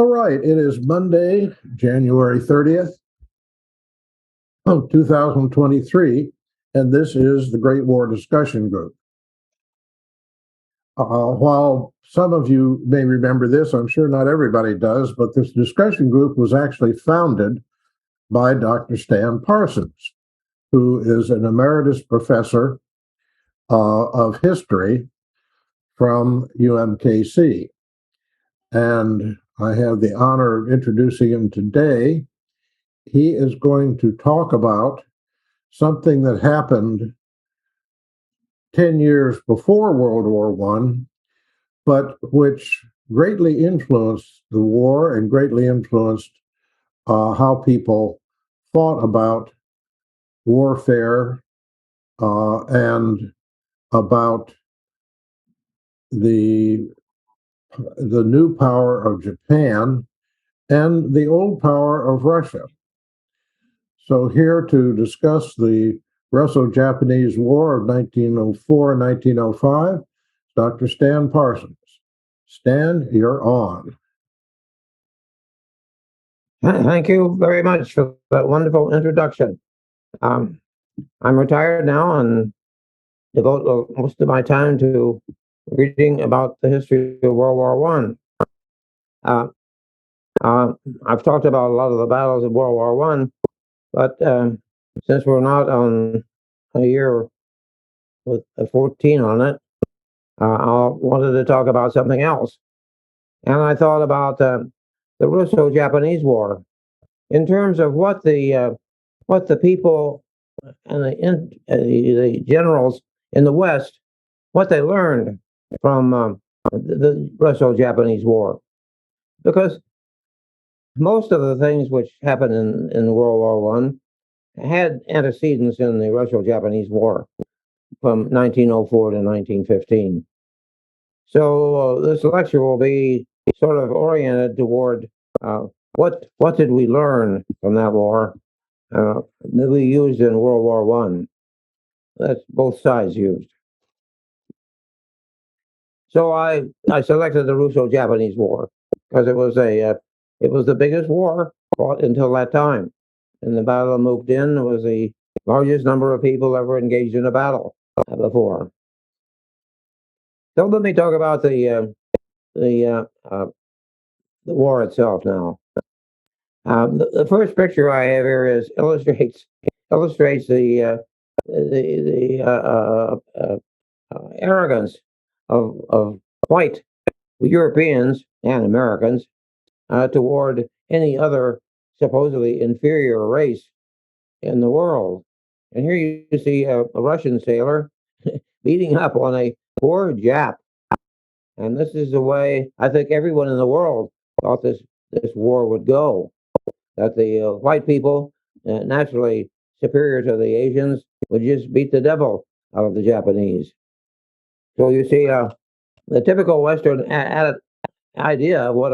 All right, it is Monday, January 30th of 2023, and this is the Great War Discussion Group. While some of you may remember this, I'm sure not everybody does, but this discussion group was actually founded by Dr. Stan Parsons, who is an emeritus professor of history from UMKC. And I have the honor of introducing him today. He is going to talk about something that happened 10 years before World War I, but which greatly influenced the war and greatly influenced how people thought about warfare and about the new power of Japan and the old power of Russia. So here to discuss the Russo-Japanese War of 1904 and 1905, Dr. Stan Parsons. Stan, you're on. Thank you very much for that wonderful introduction. I'm retired now and devote most of my time to reading about the history of World War I. I've talked about a lot of the battles of World War I, but since we're not on a year with a 14 on it, I wanted to talk about something else. And I thought about the Russo-Japanese War in terms of what the people and the generals in the West, what they learned from the Russo-Japanese War, because most of the things which happened in World War I had antecedents in the Russo-Japanese War from 1904 to 1915. So this lecture will be sort of oriented toward what did we learn from that war that we used in World War I. That's both sides used. So I selected the Russo-Japanese War because it was the biggest war fought until that time. In the Battle of Mukden, it was the largest number of people ever engaged in a battle before. So let me talk about the war itself now. The first picture I have here is illustrates the arrogance of white Europeans and Americans toward any other supposedly inferior race in the world. And here you see a Russian sailor beating up on a poor Jap. And this is the way I think everyone in the world thought this war would go. That the white people, naturally superior to the Asians, would just beat the devil out of the Japanese. So you see the typical Western idea of what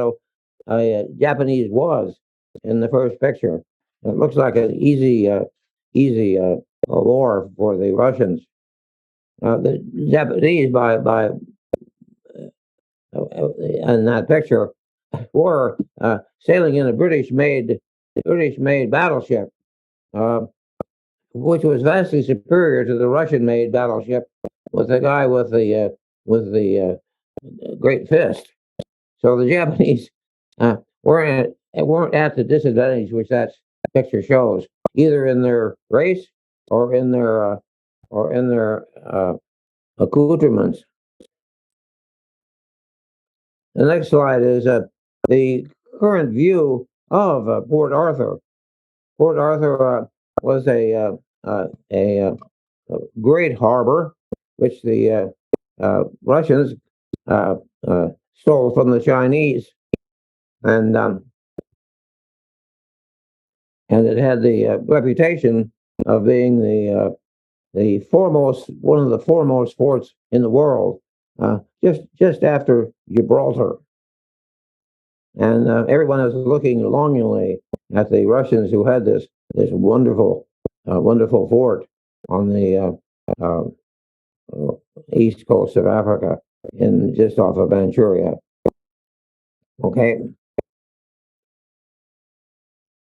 a Japanese was in the first picture. It looks like an easy war for the Russians. The Japanese, in that picture, were sailing in a British-made battleship, which was vastly superior to the Russian-made battleship with the guy with the great fist. So the Japanese weren't at the disadvantage which that picture shows, either in their race or in their accoutrements. The next slide is the current view of Port Arthur. Port Arthur was a great harbor, which the Russians stole from the Chinese, and it had the reputation of being one of the foremost forts in the world, just after Gibraltar. And everyone is looking longingly at the Russians who had this wonderful fort on the east coast of Africa, just off of Manchuria. Okay,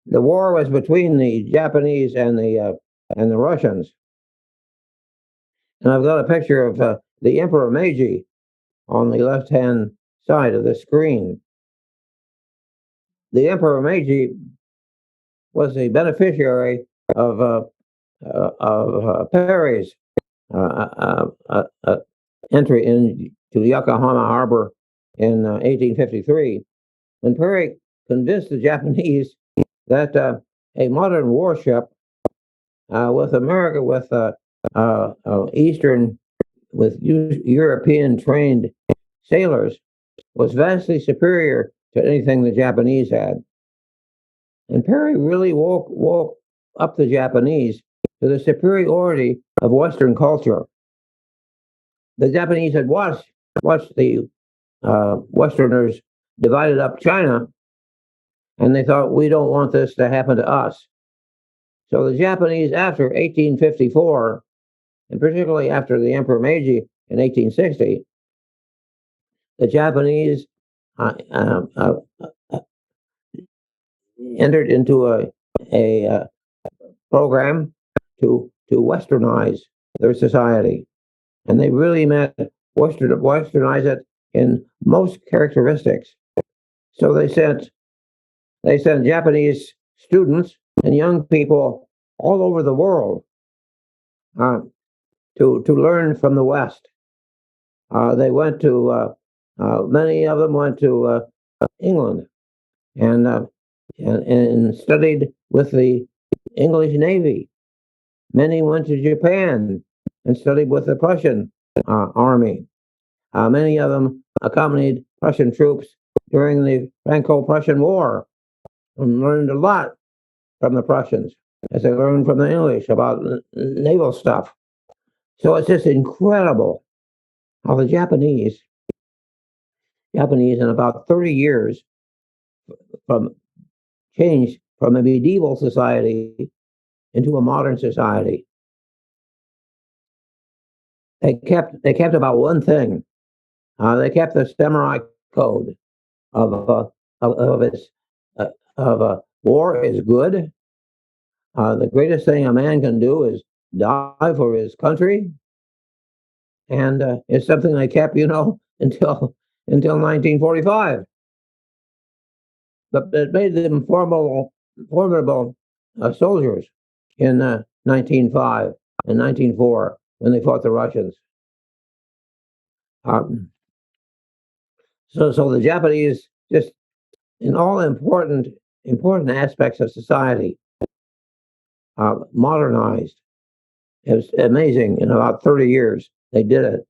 the war was between the Japanese and the Russians. And I've got a picture of the Emperor Meiji on the left-hand side of the screen. The Emperor Meiji was the beneficiary of Perry's entry into Yokohama Harbor in 1853, when Perry convinced the Japanese that a modern warship with America, with European trained sailors, was vastly superior to anything the Japanese had. And Perry really woke up the Japanese to the superiority of Western culture. The Japanese had watched the Westerners divided up China, and they thought, we don't want this to happen to us. So the Japanese, after 1854, and particularly after the Emperor Meiji in 1860, the Japanese entered into a program to Westernize their society, and they really meant Westernize it in most characteristics. So they sent Japanese students and young people all over the world to learn from the West. They went to many of them went to England and studied with the English Navy. Many went to Japan and studied with the Prussian army. Many of them accompanied Prussian troops during the Franco-Prussian War and learned a lot from the Prussians, as they learned from the English about naval stuff. So it's just incredible how the Japanese in about 30 years from changed from a medieval society into a modern society. They kept about one thing. They kept the samurai code of war is good. The greatest thing a man can do is die for his country, and it's something they kept, until 1945. But it made them formidable soldiers in 1905 and 1904 when they fought the Russians. So the Japanese, just in all important aspects of society, modernized. It was amazing. In about 30 years, they did it.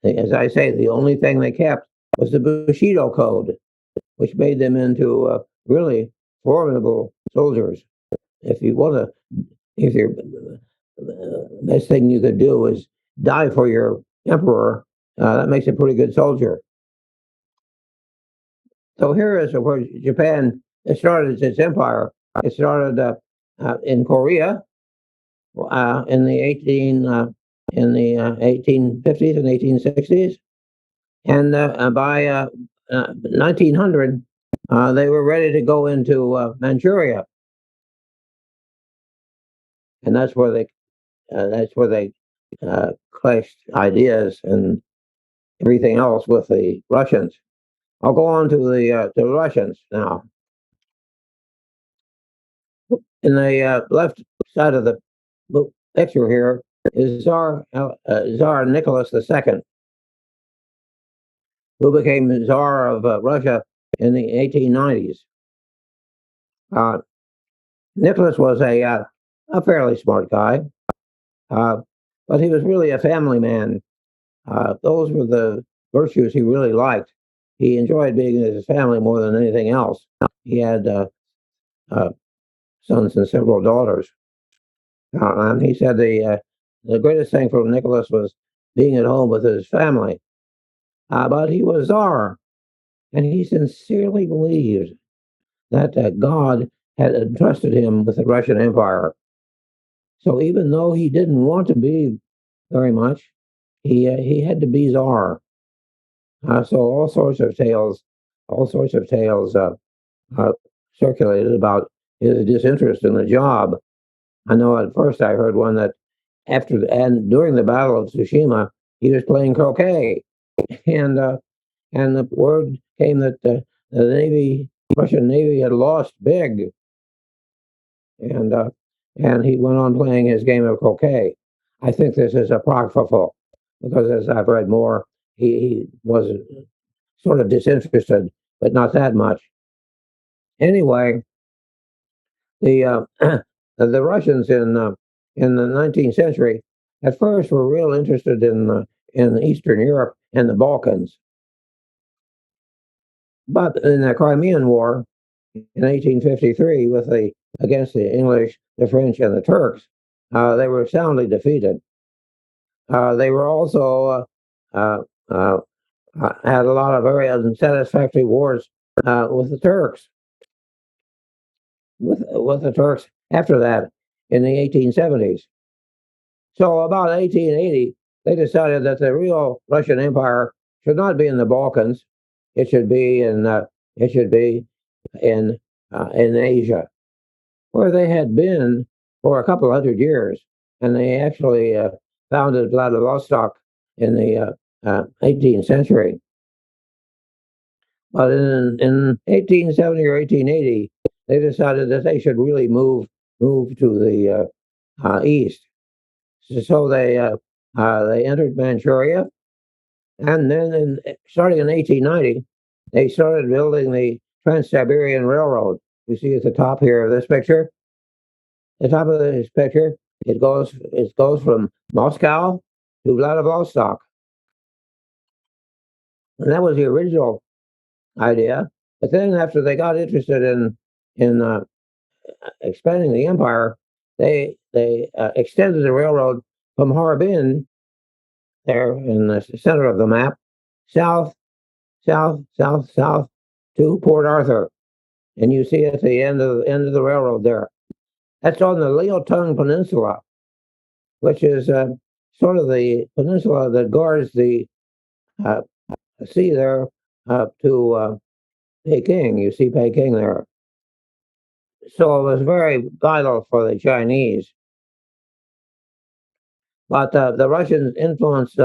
As I say, the only thing they kept was the Bushido Code, which made them into really formidable soldiers. If your best thing you could do is die for your emperor, that makes a pretty good soldier. So here is where Japan started its empire. It started in Korea in the 1850s and 1860s, and by 1900 they were ready to go into Manchuria, and that's where they clashed ideas and everything else with the Russians. I'll go on to the Russians now. In the left side of the picture here is Tsar Nicholas II, who became Tsar of Russia in the 1890s. Nicholas was a fairly smart guy, but he was really a family man. Those were the virtues he really liked. He enjoyed being with his family more than anything else. He had sons and several daughters. And he said the greatest thing for Nicholas was being at home with his family. But he was Tsar, and he sincerely believed that God had entrusted him with the Russian Empire. So even though he didn't want to be very much, he had to be Tsar. So all sorts of tales circulated about his disinterest in the job. I know at first I heard one that during the Battle of Tsushima, he was playing croquet, and the word came that the Russian Navy had lost big, and and he went on playing his game of croquet. I think this is apocryphal because as I've read more, he was sort of disinterested, but not that much. Anyway, the the Russians in the 19th century at first were real interested in Eastern Europe and the Balkans, but in the Crimean War in 1853 against the English, the French, and the Turks, they were soundly defeated. They were also uh, uh, had a lot of very unsatisfactory wars with the Turks. With the Turks after that in the 1870s. So about 1880, they decided that the real Russian Empire should not be in the Balkans. It should be in Asia, where they had been for a couple hundred years, and they actually founded Vladivostok in the 18th century. But in 1870 or 1880, they decided that they should really move to the east. So they entered Manchuria, and then starting in 1890, they started building the Trans-Siberian Railroad. You see at the top here of this picture. The top of this picture, it goes from Moscow to Vladivostok, and that was the original idea. But then after they got interested in expanding the empire, they extended the railroad from Harbin, there in the center of the map, south, south to Port Arthur, and you see at the end of the railroad there. That's on the Liaotung Peninsula, which is sort of the peninsula that guards the uh, sea there to Peking. You see Peking there. So it was very vital for the Chinese. But the Russian influence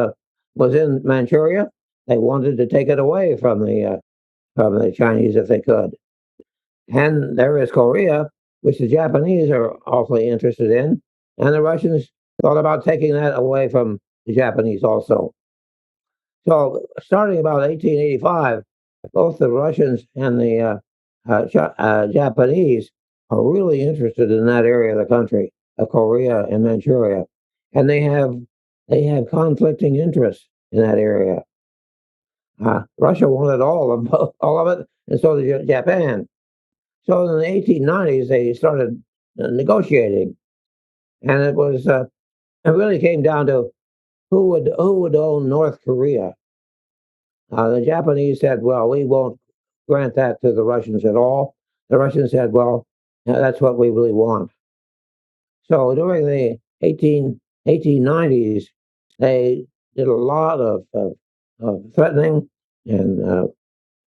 was in Manchuria. They wanted to take it away from the Chinese if they could. And there is Korea, which the Japanese are awfully interested in, and the Russians thought about taking that away from the Japanese also. So starting about 1885, both the Russians and the Japanese are really interested in that area of the country of Korea and Manchuria, and they have conflicting interests in that area. Russia wanted all of it, and so did Japan. So in the 1890s, they started negotiating, and it really came down to who would own North Korea. The Japanese said, "Well, we won't grant that to the Russians at all." The Russians said, "Well, that's what we really want." So during the 1890s, they did a lot of threatening and, uh,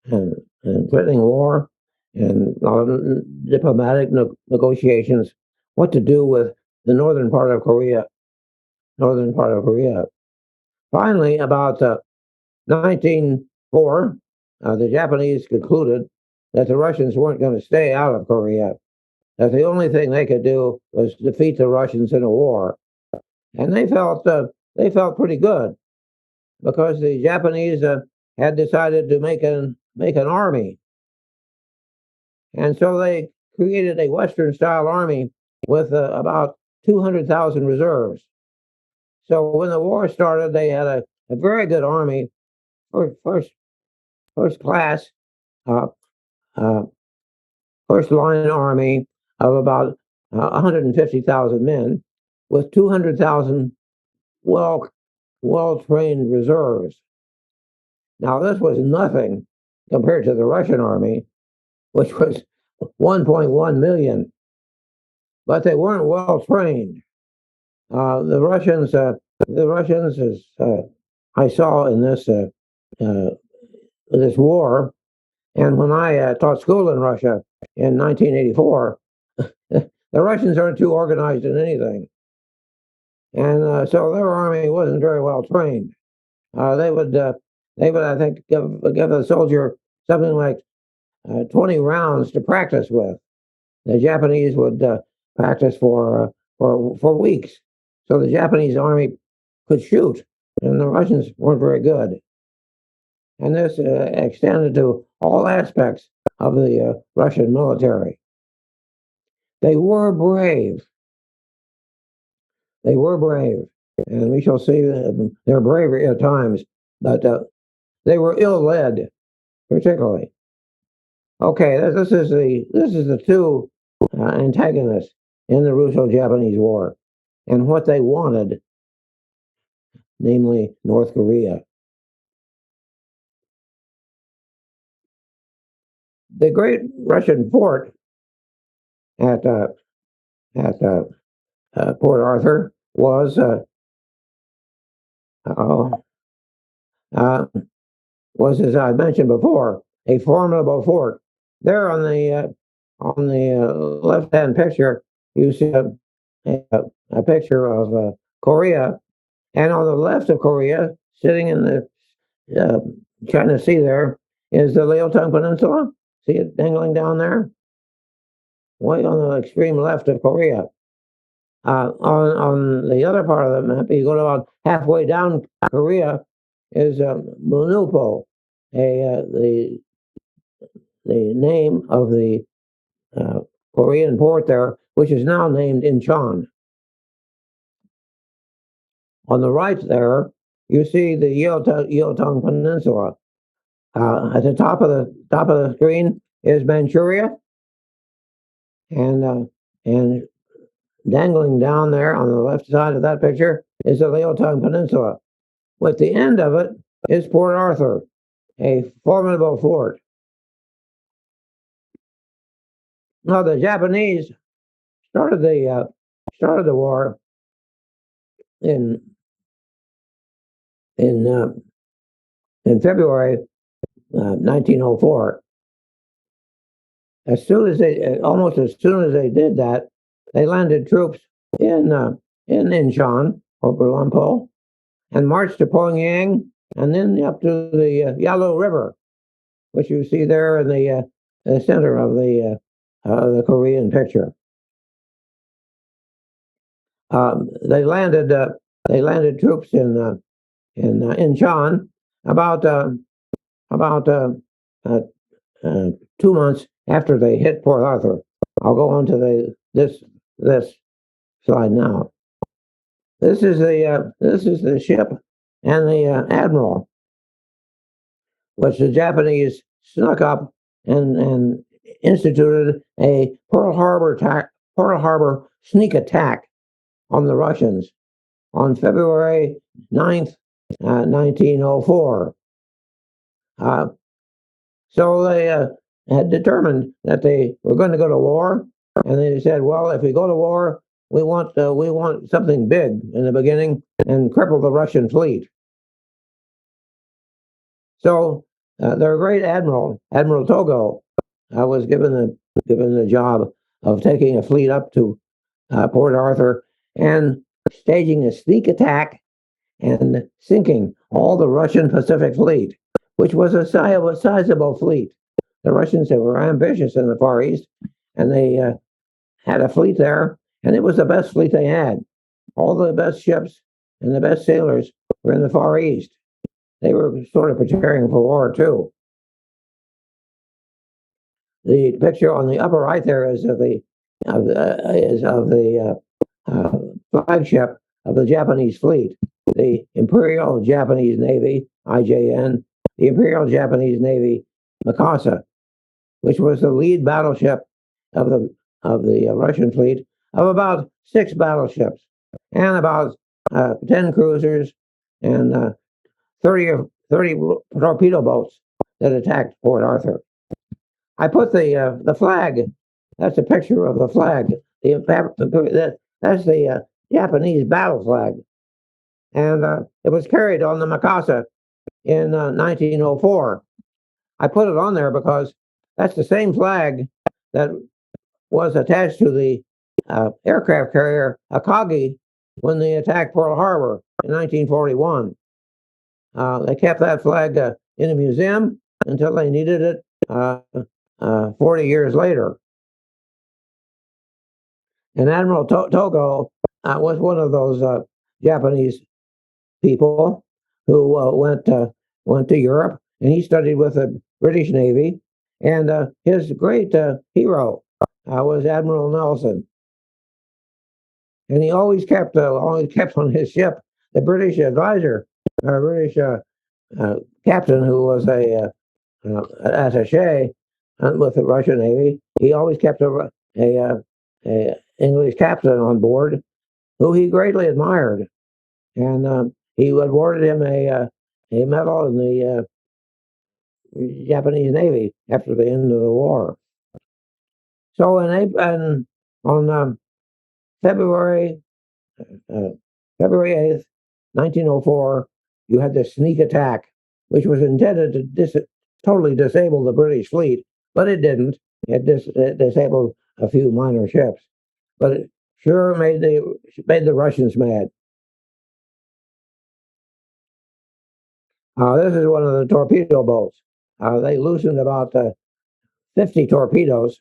and threatening war and a lot of diplomatic negotiations, what to do with the northern part of Korea. Northern part of Korea. Finally, about 1904, the Japanese concluded that the Russians weren't going to stay out of Korea, that the only thing they could do was defeat the Russians in a war. And they felt pretty good because the Japanese had decided to make an army, and so they created a Western style army with about 200,000 reserves. So when the war started, they had a very good army, first class, uh, uh, first line army of about 150,000 men, with 200,000 well well trained reserves. Now this was nothing compared to the Russian army, which was 1.1 million, but they weren't well trained. The Russians, as I saw in uh, this war, and when I taught school in Russia in 1984, the Russians aren't too organized in anything. And so their army wasn't very well trained. They would, I think, give a soldier something like 20 rounds to practice with. The Japanese would practice for weeks, so the Japanese army could shoot, and the Russians weren't very good. And this extended to all aspects of the Russian military. They were brave. They were brave, and we shall see their bravery at times, but they were ill-led, particularly. Okay, this is the two antagonists in the Russo-Japanese War, and what they wanted, namely North Korea. The great Russian fort at Port Arthur was as I mentioned before, a formidable fort. There on the left-hand picture, you see a picture of Korea, and on the left of Korea, sitting in the China Sea, there is the Liaotung Peninsula. See it dangling down there, way on the extreme left of Korea. On the other part of the map, you go about halfway down Korea, is Munupo, the name of the Korean port there, which is now named Incheon. On the right there, you see the Liaotung Peninsula. At the top of the screen is Manchuria, and dangling down there on the left side of that picture is the Liaotung Peninsula. At the end of it is Port Arthur, a formidable fort. Now the Japanese started the war in February 1904. Almost as soon as they did that, they landed troops in Incheon or Berlampo, and marched to Pyongyang, and then up to the Yalu River, which you see there in the center of the Korean picture. They landed troops in Incheon about 2 months after they hit Port Arthur. I'll go on to this slide now. This is the ship and the admiral, which the Japanese snuck up and instituted a Pearl Harbor sneak attack on the Russians on February 9th, 1904. So they had determined that they were going to go to war, and they said, "Well, if we go to war, we want something big in the beginning and cripple the Russian fleet." So their great admiral, Admiral Togo, was given the job of taking a fleet up to Port Arthur and staging a sneak attack and sinking all the Russian Pacific Fleet, which was a sizable fleet. The Russians were ambitious in the Far East, and they had a fleet there, and it was the best fleet they had. All the best ships and the best sailors were in the Far East. They were sort of preparing for war too. The picture on the upper right there is of the flagship of the Japanese fleet, the Imperial Japanese Navy (IJN), the Imperial Japanese Navy Mikasa, which was the lead battleship of the Russian fleet of about 6 battleships and about 10 cruisers and 30 torpedo boats that attacked Port Arthur. I put the flag. That's a picture of the flag. That's the Japanese battle flag, and it was carried on the Mikasa in 1904. I put it on there because that's the same flag that was attached to the aircraft carrier Akagi when they attacked Pearl Harbor in 1941. They kept that flag in a museum until they needed it 40 years later. And Admiral Togo was one of those Japanese people who went to Europe, and he studied with the British Navy. And his great hero was Admiral Nelson, and he always kept on his ship the British advisor, British captain who was a attaché with the Russian Navy. He always kept a English captain on board who he greatly admired, and he awarded him a medal in the Japanese Navy after the end of the war. So on February February 8th, 1904, you had this sneak attack, which was intended to totally disable the British fleet, but it didn't. It disabled a few minor ships, but it sure made the Russians mad. This is one of the torpedo boats. They loosened about 50 torpedoes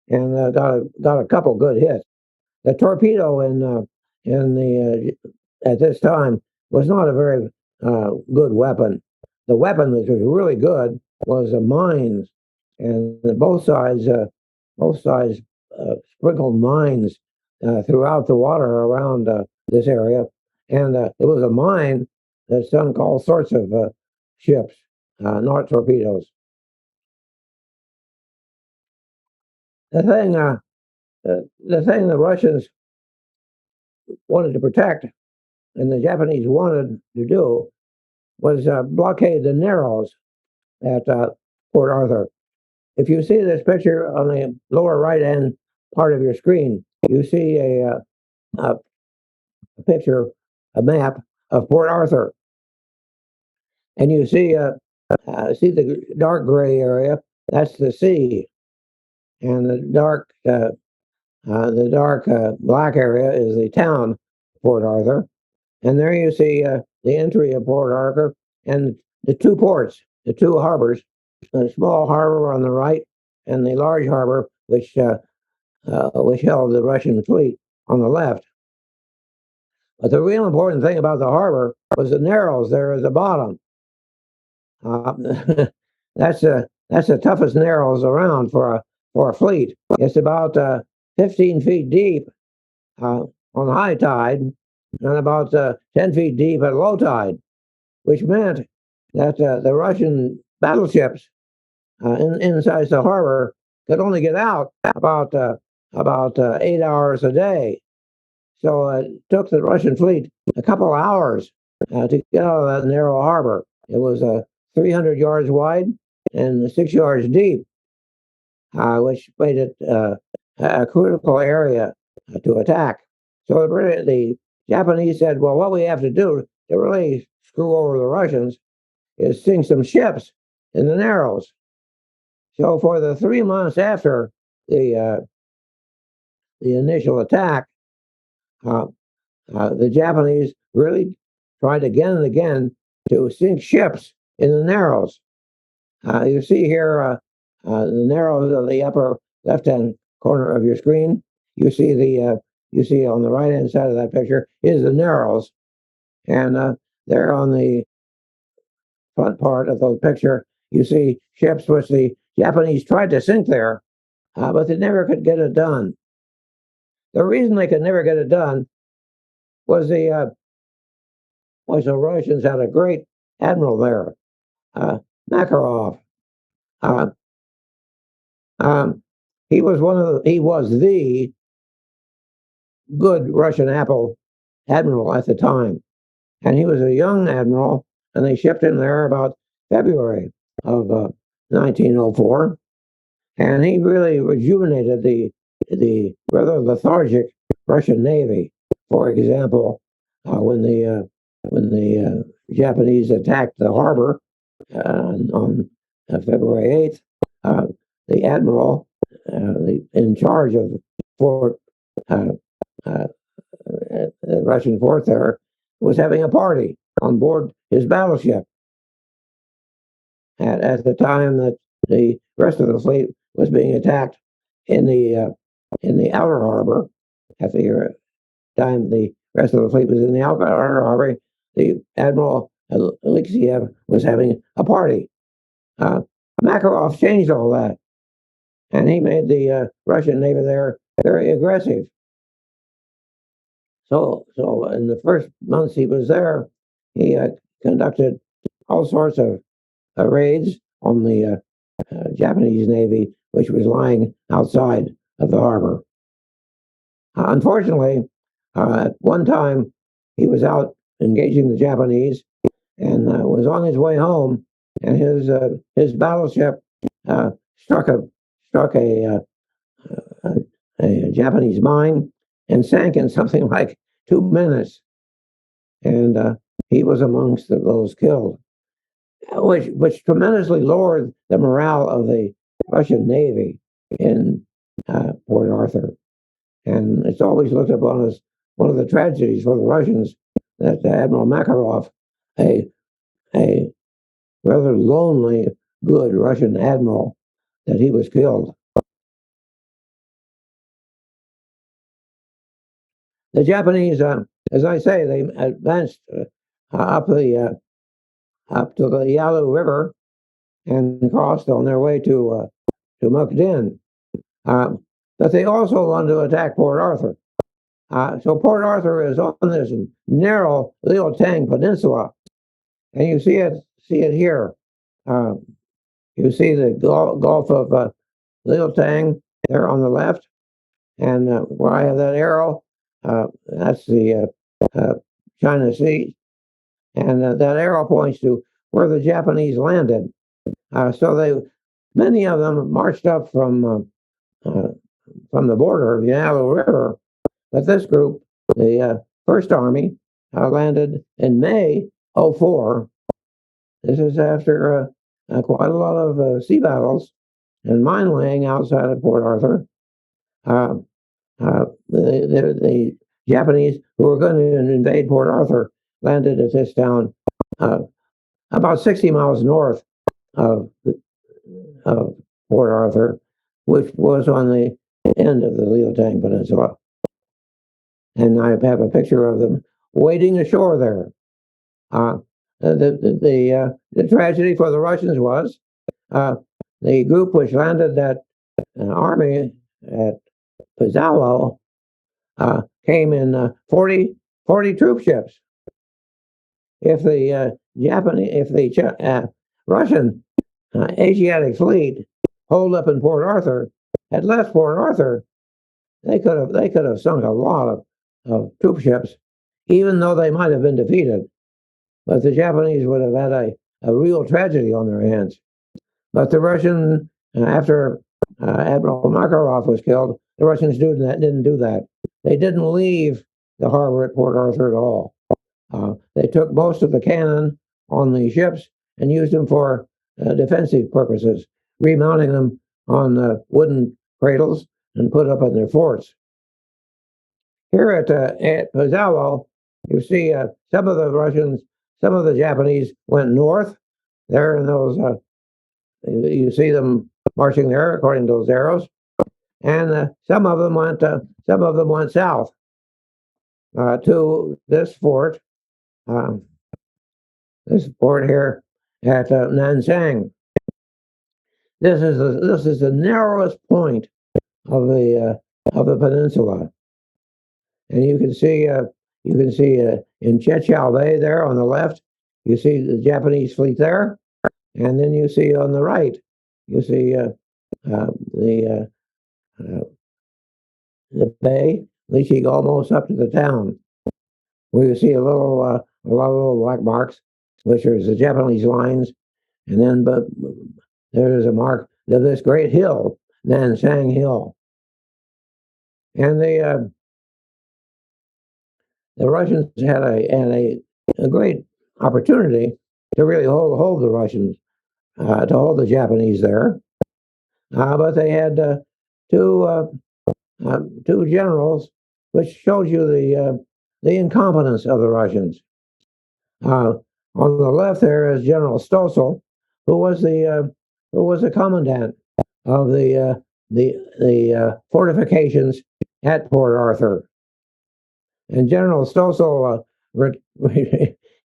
and got a couple good hits. The torpedo in the at this time was not a very good weapon. The weapon that was really good was mines, and both sides sprinkled mines throughout the water around this area, and it was a mine that sunk all sorts of ships, not torpedoes. The thing, the thing the Russians wanted to protect, and the Japanese wanted to do, was blockade the Narrows at Port Arthur. If you see this picture on the lower right-hand part of your screen, you see a picture, a map of Port Arthur, and you see the dark gray area. That's the sea, and the dark black area is the town, Port Arthur. And there you see the entry of Port Arthur and the two ports, the two harbors, the small harbor on the right and the large harbor, which held the Russian fleet on the left. But the real important thing about the harbor was the Narrows there at the bottom. That's the toughest Narrows around for a fleet. It's about 15 feet deep on high tide and about 10 feet deep at low tide, which meant that the Russian battleships inside the harbor could only get out about 8 hours a day. So it took the Russian fleet a couple of hours to get out of that narrow harbor. It was 300 yards wide and 6 yards deep, which made it a critical area to attack. So the Japanese said, well, what we have to do to really screw over the Russians is sink some ships in the Narrows. So for the 3 months after the initial attack, the Japanese really tried again and again to sink ships in the Narrows. You see here the Narrows on the upper left-hand corner of your screen. You see on the right-hand side of that picture is the Narrows, and there on the front part of the picture, you see ships which the Japanese tried to sink there, but they never could get it done. The reason they could never get it done was the Russians had a great admiral there, Makarov. Uh, he was the good Russian admiral at the time, and he was a young admiral, and they shipped him there about February of 1904, and he really rejuvenated the rather lethargic Russian Navy. For example, when the Japanese attacked the harbor on February 8th, the admiral in charge of Fort uh, uh, the Russian fort there, was having a party on board his battleship at the time that the rest of the fleet was being attacked in the outer harbor. At the time the rest of the fleet was in the outer harbor, the Admiral Alexiev was having a party. Makarov changed all that, and he made the Russian Navy there very aggressive. So in the first months he was there, he conducted all sorts of raids on the Japanese Navy, which was lying outside of the harbor. Unfortunately, at one time, he was out engaging the Japanese and was on his way home, and his battleship struck a Japanese mine and sank in something like 2 minutes, and he was amongst those killed, which tremendously lowered the morale of the Russian Navy in Port Arthur. And it's always looked upon as one of the tragedies for the Russians that Admiral Makarov, a rather lonely, good Russian admiral, that he was killed. The Japanese, as I say, they advanced up to the Yalu River and crossed on their way to Mukden. But they also wanted to attack Port Arthur. So Port Arthur is on this narrow Liaotang Peninsula, and you see it here. You see the Gulf of Liaotang there on the left, and where I have that arrow, that's the China Sea, and that arrow points to where the Japanese landed. So many of them marched up from the border of the Yalu River, but this group, the First Army, landed in May '04. This is after quite a lot of sea battles and mine laying outside of Port Arthur. The Japanese who were going to invade Port Arthur landed at this town about 60 miles north of Port Arthur, which was on the end of the Liaotang Peninsula. And I have a picture of them wading ashore there. The tragedy for the Russians was the group which landed that army at Pizzawa came in 40 troop ships. If the Russian Asiatic fleet holed up in Port Arthur had left Port Arthur, they could have sunk a lot of troop ships, even though they might have been defeated. But the Japanese would have had a real tragedy on their hands. But the Russian, after Admiral Makarov was killed, the Russians didn't do that. They didn't leave the harbor at Port Arthur at all. They took most of the cannon on the ships and used them for defensive purposes, remounting them on wooden cradles and put up in their forts. Here at Pizzawa, you see some of the Japanese went north. There in those, you see them marching there according to those arrows, and some of them went south to this fort here at Nansang. This is the narrowest point of the peninsula, and you can see in Chechao Bay there on the left, you see the Japanese fleet there, and then you see on the right, you see the bay reaching almost up to the town. Where you see a lot of little black marks, which are the Japanese lines, and then but there's a mark of this great hill, Nansang Hill, and the Russians had a great opportunity to really hold the Russians, to hold the Japanese there, but they had two two generals, which shows you the incompetence of the Russians. On the left there is General Stossel, who was the commandant of the fortifications at Port Arthur. And General Stossel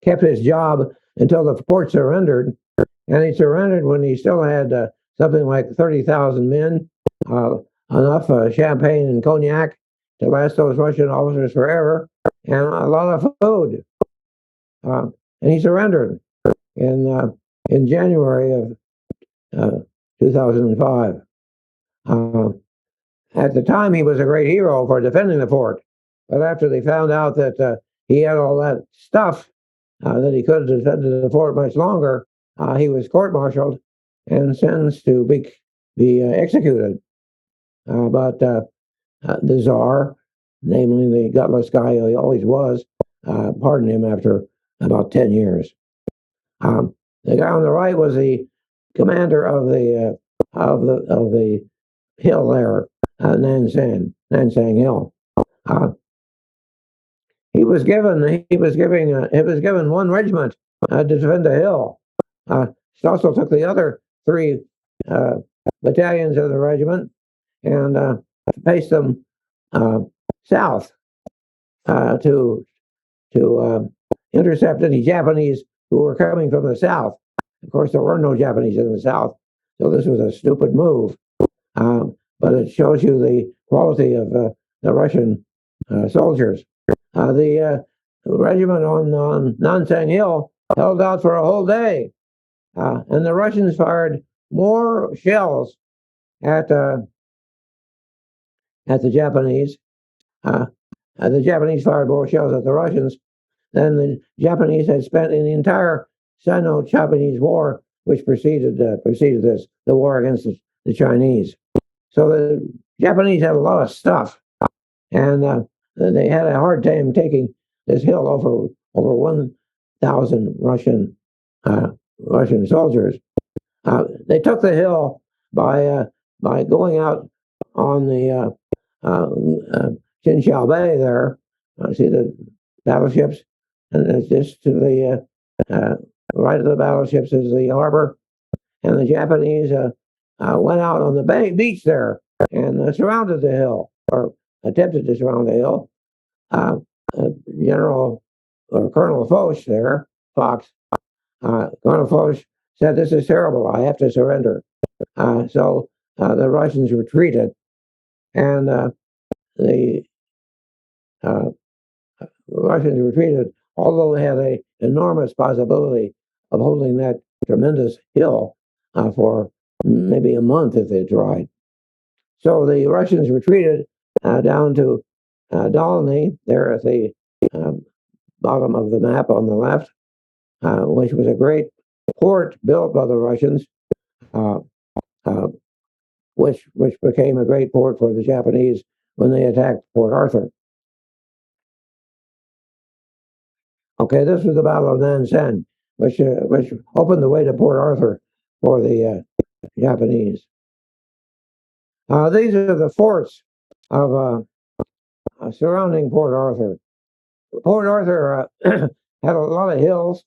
kept his job until the fort surrendered, and he surrendered when he still had something like 30,000 men, enough champagne and cognac to last those Russian officers forever, and a lot of food. And he surrendered in January of 2005. At the time, he was a great hero for defending the fort, but after they found out that he had all that stuff, that he could have defended the fort much longer, he was court-martialed and sentenced to be executed. But the Tsar, namely the gutless guy he always was, pardoned him after about 10 years. The guy on the right was the commander of the hill there, Nansang Hill. He was given one regiment to defend the hill. Stossel took the other three battalions of the regiment and faced them south to intercept any Japanese who were coming from the south. Of course, there were no Japanese in the south, so this was a stupid move. But it shows you the quality of the Russian soldiers. The regiment on Nansang Hill held out for a whole day, and the Russians fired more shells at the Japanese. The Japanese fired more shells at the Russians than the Japanese had spent in the entire Sino-Japanese War, which preceded this, the war against the Chinese. So the Japanese had a lot of stuff, and they had a hard time taking this hill over 1,000 Russian soldiers. They took the hill by going out on the Qinghai Bay there. See the battleships, and it's just to the right of the battleships is the harbor, and the Japanese went out on the beach there and surrounded the hill, or attempted to surround the hill. General or Colonel Foch there, Fox, Colonel Foch said, "This is terrible. I have to surrender." So the Russians retreated, and the Russians retreated, although they had an enormous possibility of holding that tremendous hill for maybe a month if they tried. So the Russians retreated down to Dalny, there at the bottom of the map on the left, which was a great port built by the Russians, which became a great port for the Japanese when they attacked Port Arthur. Okay, this was the Battle of Nansen, which opened the way to Port Arthur for the Japanese. These are the forts of surrounding Port Arthur. Port Arthur had a lot of hills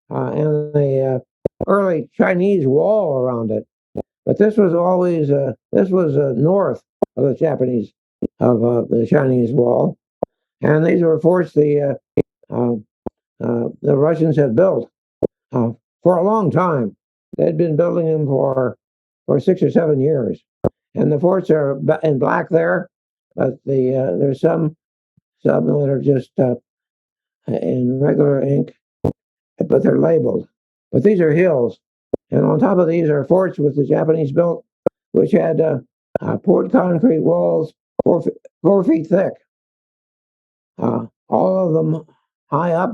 and the early Chinese wall around it, but this was always north of the Chinese wall, and these were forts the Russians had built for a long time. They'd been building them for 6 or 7 years, and the forts are in black there, but there's some that are just in regular ink, but they're labeled. But these are hills, and on top of these are forts which the Japanese built, which had poured concrete walls 4 feet thick, all of them high up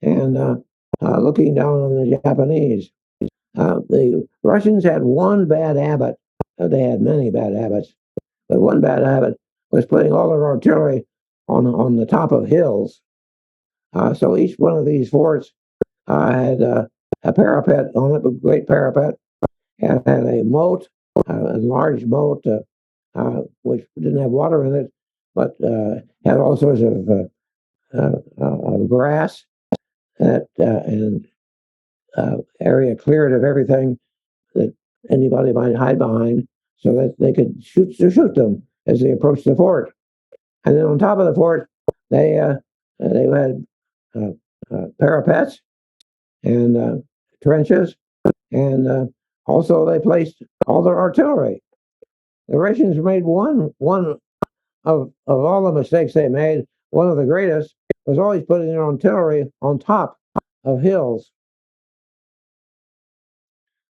and looking down on the Japanese. The Russians had one bad habit. They had many bad habits, but one bad habit was putting all their artillery on the top of hills. So each one of these forts had a parapet on it, a great parapet, and had a moat, a large moat which didn't have water in it, but had all sorts of grass and area cleared of everything that anybody might hide behind, so that they could shoot them as they approached the fort. And then on top of the fort, they had parapets and trenches, and also they placed all their artillery. The Russians made one of all the mistakes they made. One of the greatest was always putting their artillery on top of hills.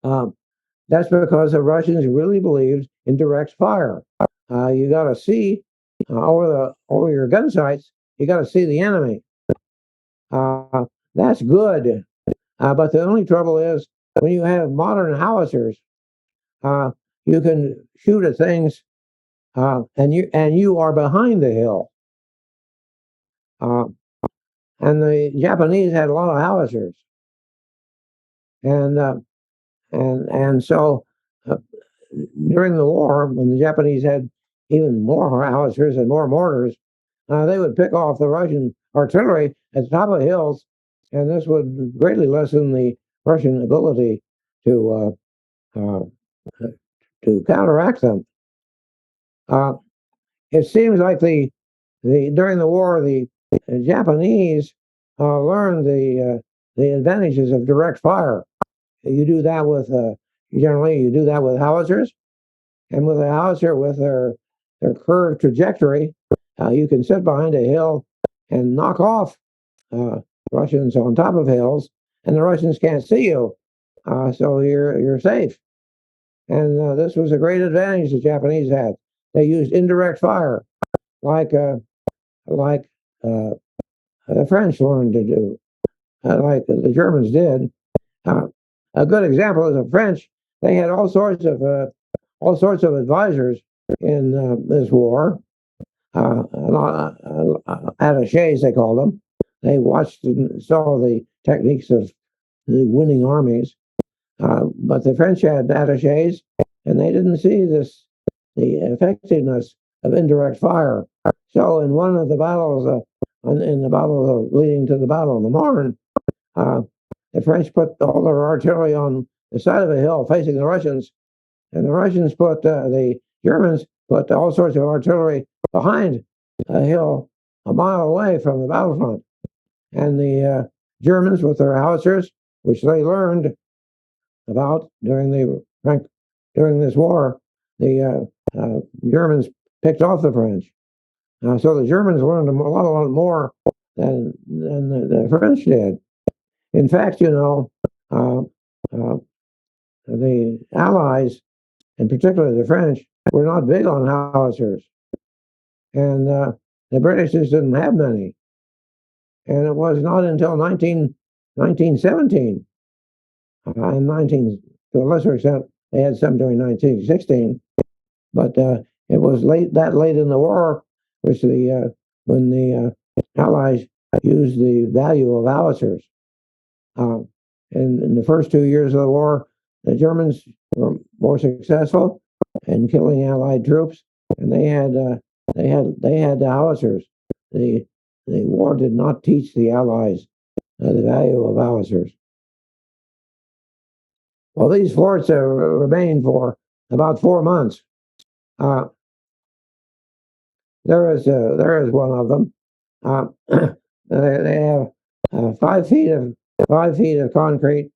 That's because the Russians really believed in direct fire. You got to see over your gun sights. You got to see the enemy. That's good, but the only trouble is when you have modern howitzers, you can shoot at things, and you are behind the hill. And the Japanese had a lot of howitzers, and so during the war, when the Japanese had even more howitzers and more mortars, they would pick off the Russian artillery at the top of the hills, and this would greatly lessen the Russian ability to counteract them. It seems like during the war, the Japanese learned the advantages of direct fire. You do that with generally you do that with howitzers, and with a howitzer with their curved trajectory, you can sit behind a hill and knock off Russians on top of hills, and the Russians can't see you, so you're safe. And this was a great advantage the Japanese had. They used indirect fire, like the French learned to do, like the Germans did. A good example is the French. They had all sorts of advisors in this war. Attachés, they called them. They watched and saw the techniques of the winning armies. But the French had attachés, and they didn't see the effectiveness of indirect fire. So in one of the battles, in the battle leading to the Battle of the Marne, the French put all their artillery on the side of a hill facing the Russians, and the Germans put all sorts of artillery behind a hill a mile away from the battlefront. And the Germans, with their howitzers, which they learned about during this war, the Germans picked off the French. So the Germans learned a lot more than the French did. In fact, the Allies, and particularly the French, were not big on howitzers, and the British just didn't have many. And it was not until 1917, and to a lesser extent, they had some during 1916, but it was that late in the war, which when the Allies used the value of howitzers. In the first 2 years of the war, the Germans were more successful in killing Allied troops, and they had the howitzers. The war did not teach the Allies the value of howitzers. Well, these forts remained for about 4 months. There is one of them. They have 5 feet of concrete,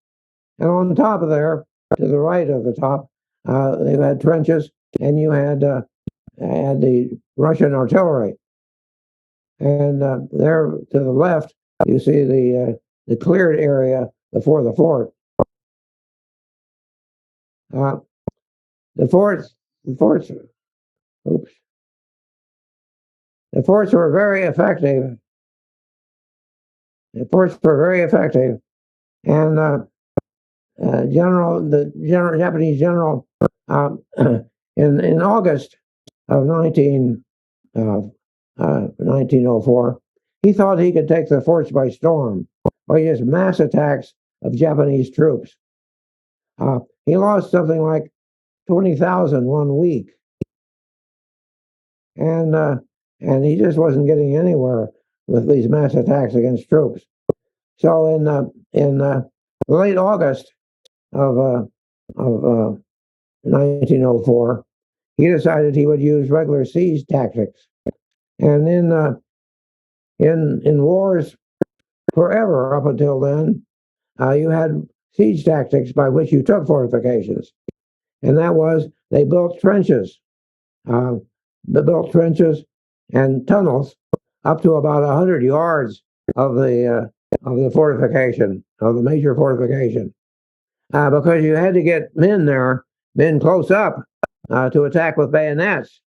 and on top of there, to the right of the top, they've had trenches, and you had the Russian artillery. And there to the left, you see the cleared area before the fort. The forts were very effective. The forts were very effective, and the Japanese general, in August of 1904, he thought he could take the forts by storm by just mass attacks of Japanese troops. He lost something like 20,000 1 week. and he just wasn't getting anywhere with these mass attacks against troops. So in late August of 1904, he decided he would use regular siege tactics. And in wars forever up until then, you had siege tactics by which you took fortifications, and that was they built trenches. They built trenches and tunnels up to about 100 yards of the fortification, of the major fortification, because you had to get men close up to attack with bayonets,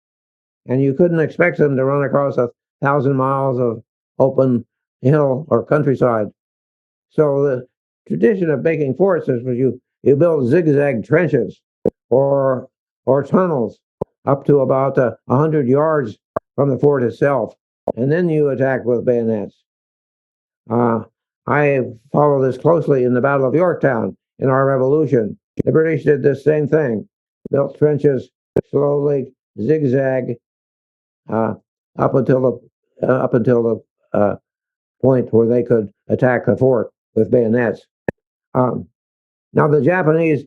and you couldn't expect them to run across 1,000 miles of open hill or countryside. So the tradition of making forts was you build zigzag trenches or tunnels up to about 100 yards from the fort itself, and then you attack with bayonets. I follow this closely in the Battle of Yorktown in our Revolution. The British did the same thing, built trenches slowly, zigzag, up until the point where they could attack the fort with bayonets. Now the Japanese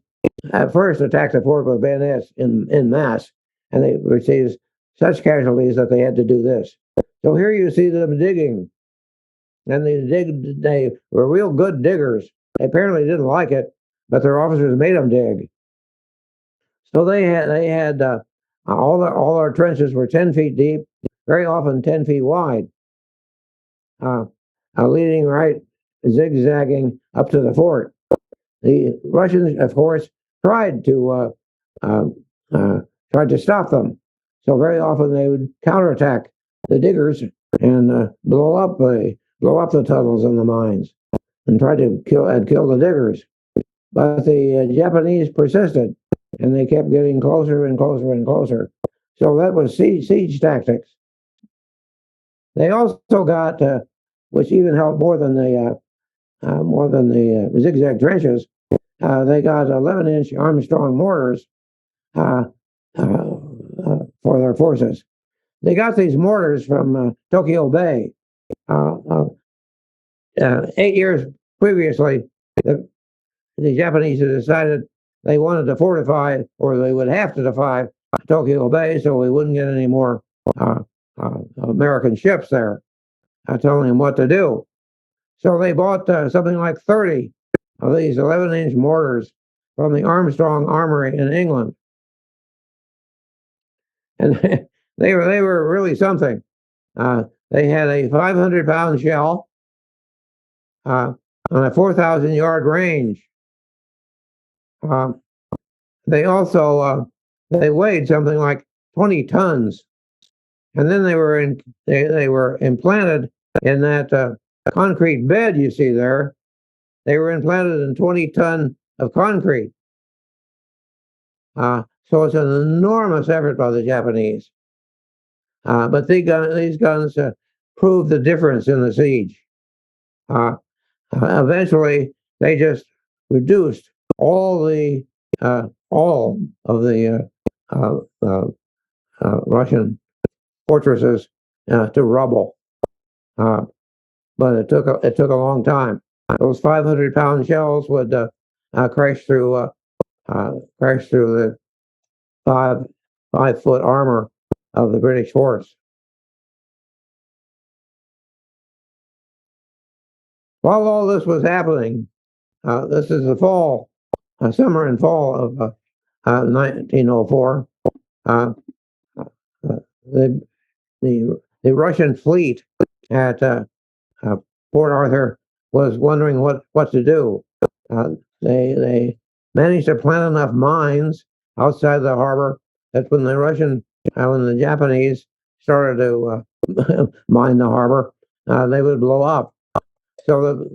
at first attacked the fort with bayonets in mass, and they received such casualties that they had to do this. So here you see them digging, and they were real good diggers. They apparently didn't like it, but their officers made them dig. So they had all our trenches were 10 feet deep, very often 10 feet wide, leading right, zigzagging up to the fort. The Russians, of course, tried to stop them. So very often they would counterattack the diggers and blow up the tunnels and the mines and try to kill the diggers. But the Japanese persisted, and they kept getting closer and closer and closer. So that was siege tactics. They also got, which even helped more than the zigzag trenches. They got 11-inch Armstrong mortars for their forces. They got these mortars from Tokyo Bay. 8 years previously, the Japanese had decided they wanted to fortify, or they would have to defy Tokyo Bay, so we wouldn't get any more American ships there telling them what to do. So they bought something like 30 of these 11-inch mortars from the Armstrong Armory in England, and they were really something. They had a 500-pound shell on a 4,000-yard range. They also they weighed something like 20 tons, and then they were implanted in that concrete bed you see there. They were implanted in 20 ton of concrete. So it's an enormous effort by the Japanese. But these guns proved the difference in the siege. Eventually, they just reduced all of the Russian fortresses to rubble. But it took a long time. Those 500-pound shells would crash through the 5-foot armor of the British force. While all this was happening, this is the fall, summer and fall of 1904. The Russian fleet at Port Arthur was wondering what to do. They managed to plant enough mines outside the harbor that when the Japanese started to mine the harbor, they would blow up. So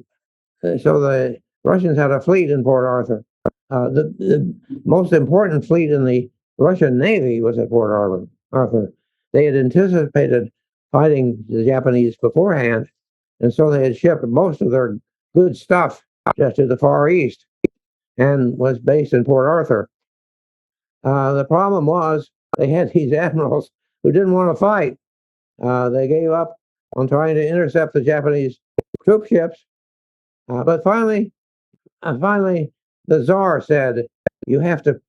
the Russians had a fleet in Port Arthur. The most important fleet in the Russian Navy was at Port Arthur. They had anticipated fighting the Japanese beforehand, and so they had shipped most of their good stuff just to the Far East and was based in Port Arthur. The problem was they had these admirals who didn't want to fight. They gave up on trying to intercept the Japanese troop ships. But finally, the Tsar said, you have to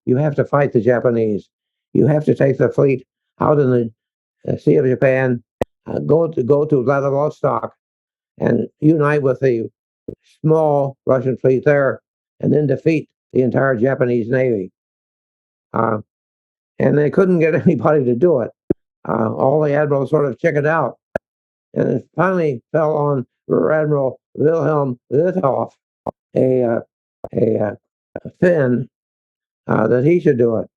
fight the Japanese. You have to take the fleet out in the Sea of Japan, go to Vladivostok, and unite with the small Russian fleet there, and then defeat the entire Japanese navy. Uh, and they couldn't get anybody to do it. All the admirals sort of chickened out, and it finally fell on Rear Admiral Wilhelm Withoff, a Finn, that he should do it.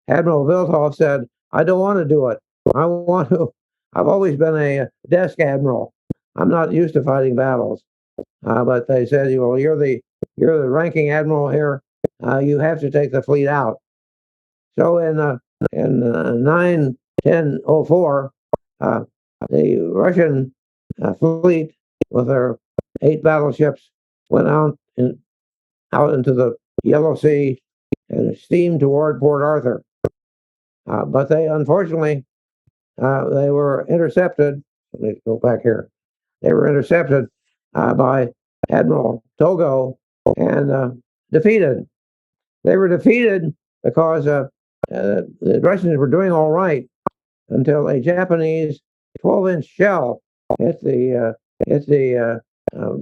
Admiral Withoff said, "I don't want to do it. I want to. I've always been a desk admiral. I'm not used to fighting battles." But they said, "Well, you're the ranking admiral here. You have to take the fleet out." So in 9/10/04, the Russian fleet with their 8 battleships went out into the Yellow Sea and steamed toward Port Arthur. But they unfortunately they were intercepted. Let me go back here. They were intercepted by Admiral Togo and defeated. They were defeated because the Russians were doing all right until a Japanese 12-inch shell hit the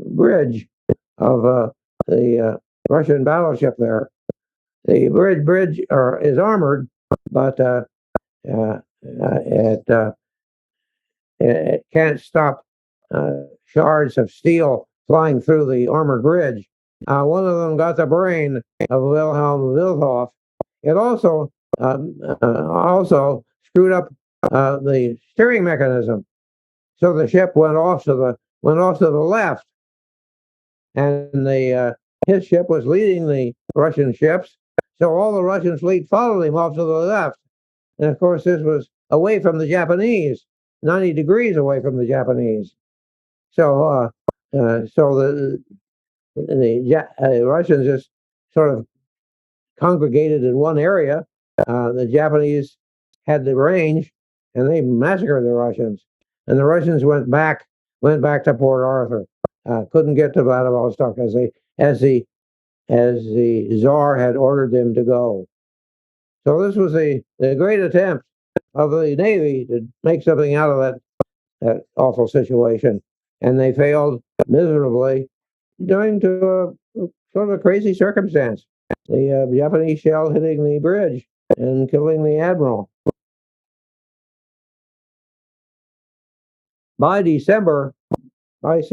bridge of the Russian battleship there. The bridge is armored, but it can't stop shards of steel flying through the armored bridge. One of them got the brain of Wilhelm Wilhoff. It also screwed up the steering mechanism, so the ship went off to the left, and his ship was leading the Russian ships, so all the Russian fleet followed him off to the left. And of course, this was away from the Japanese, 90 degrees away from the Japanese. So, the Russians just sort of congregated in one area. The Japanese had the range, and they massacred the Russians. And the Russians went back to Port Arthur. Couldn't get to Vladivostok as the Tsar had ordered them to go. So this was the great attempt of the Navy to make something out of that awful situation, and they failed miserably, due to a sort of a crazy circumstance. The Japanese shell hitting the bridge and killing the admiral. By December of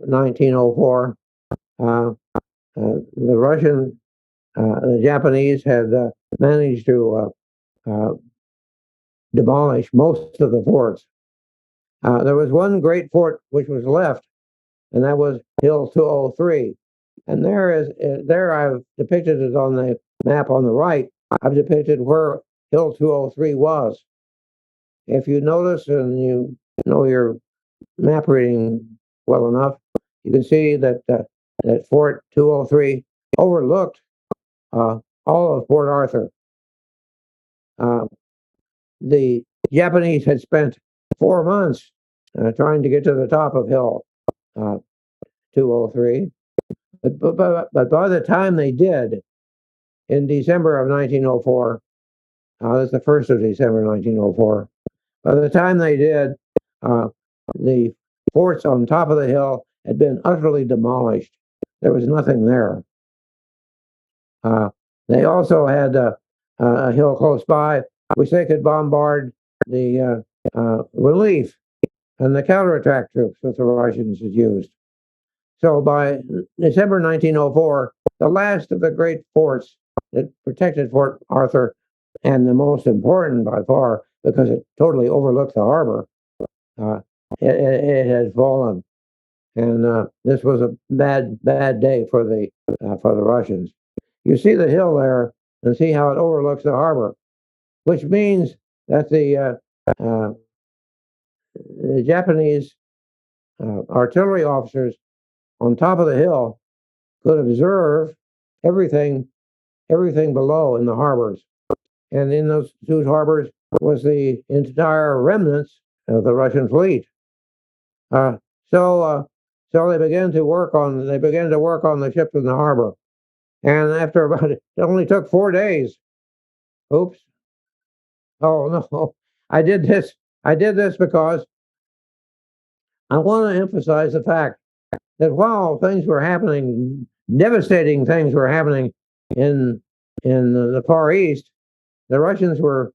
1904, the Japanese had managed to demolish most of the forts. There was one great fort which was left, and that was Hill 203. And there I've depicted it on the map on the right. I've depicted where Hill 203 was. If you notice and you know your map reading well enough, you can see that Fort 203 overlooked all of Port Arthur. The Japanese had spent 4 months trying to get to the top of Hill 203, but by the time they did, in December of 1904, that's the 1st of December 1904, by the time they did, the forts on top of the hill had been utterly demolished. There was nothing there. They also had a hill close by which they could bombard the relief and the counterattack troops that the Russians had used. So by December 1904, the last of the great forts that protected Fort Arthur, and the most important by far because it totally overlooked the harbor, it had fallen. And this was a bad day for the Russians. You see the hill there and see how it overlooks the harbor, which means that the Japanese artillery officers on top of the hill could observe everything below in the harbors. and in those two harbors was the entire remnants of the Russian fleet. Uh, so so they began to work on the ships in the harbor, and after about it only took 4 days. Oops! Oh no! I did this. I did this because I want to emphasize the fact that while things were happening, devastating things were happening in the Far East, the Russians were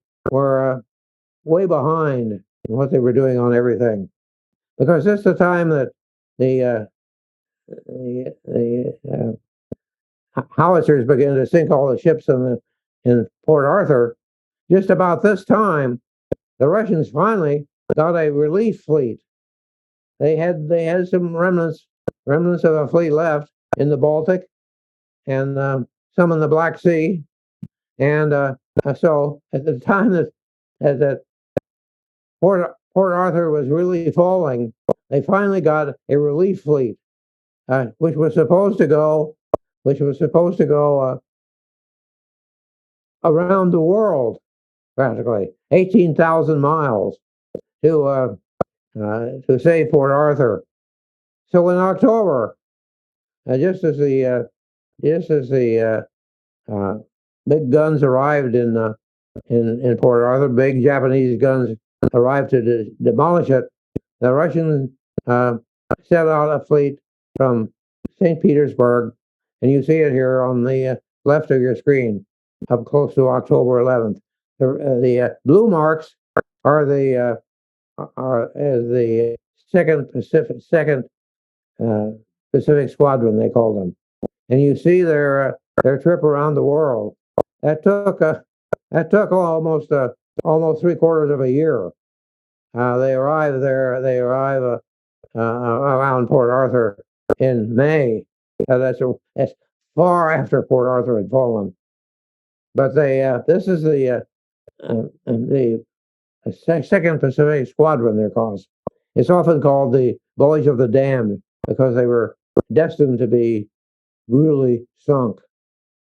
way behind in what they were doing on everything, because this is the time that the howitzers began to sink all the ships in Port Arthur. Just about this time, the Russians finally got a relief fleet. They had some remnants of a fleet left in the Baltic, and some in the Black Sea. And so at the time that Port Arthur was really falling, they finally got a relief fleet, which was supposed to go around the world, practically 18,000 miles to save Port Arthur. So in October, just as the big guns arrived in Port Arthur, big Japanese guns arrived to demolish it, the Russians set out a fleet from St. Petersburg, and you see it here on the left of your screen, up close to October 11th. The blue marks are the second Pacific Squadron, they call them, and you see their trip around the world. That took almost 3/4 of a year. They arrive there. They arrive around Port Arthur in May. That's far after Port Arthur had fallen. But this is the Second Pacific Squadron. They're called. It's often called the Bullies of the Damned because they were destined to be really sunk.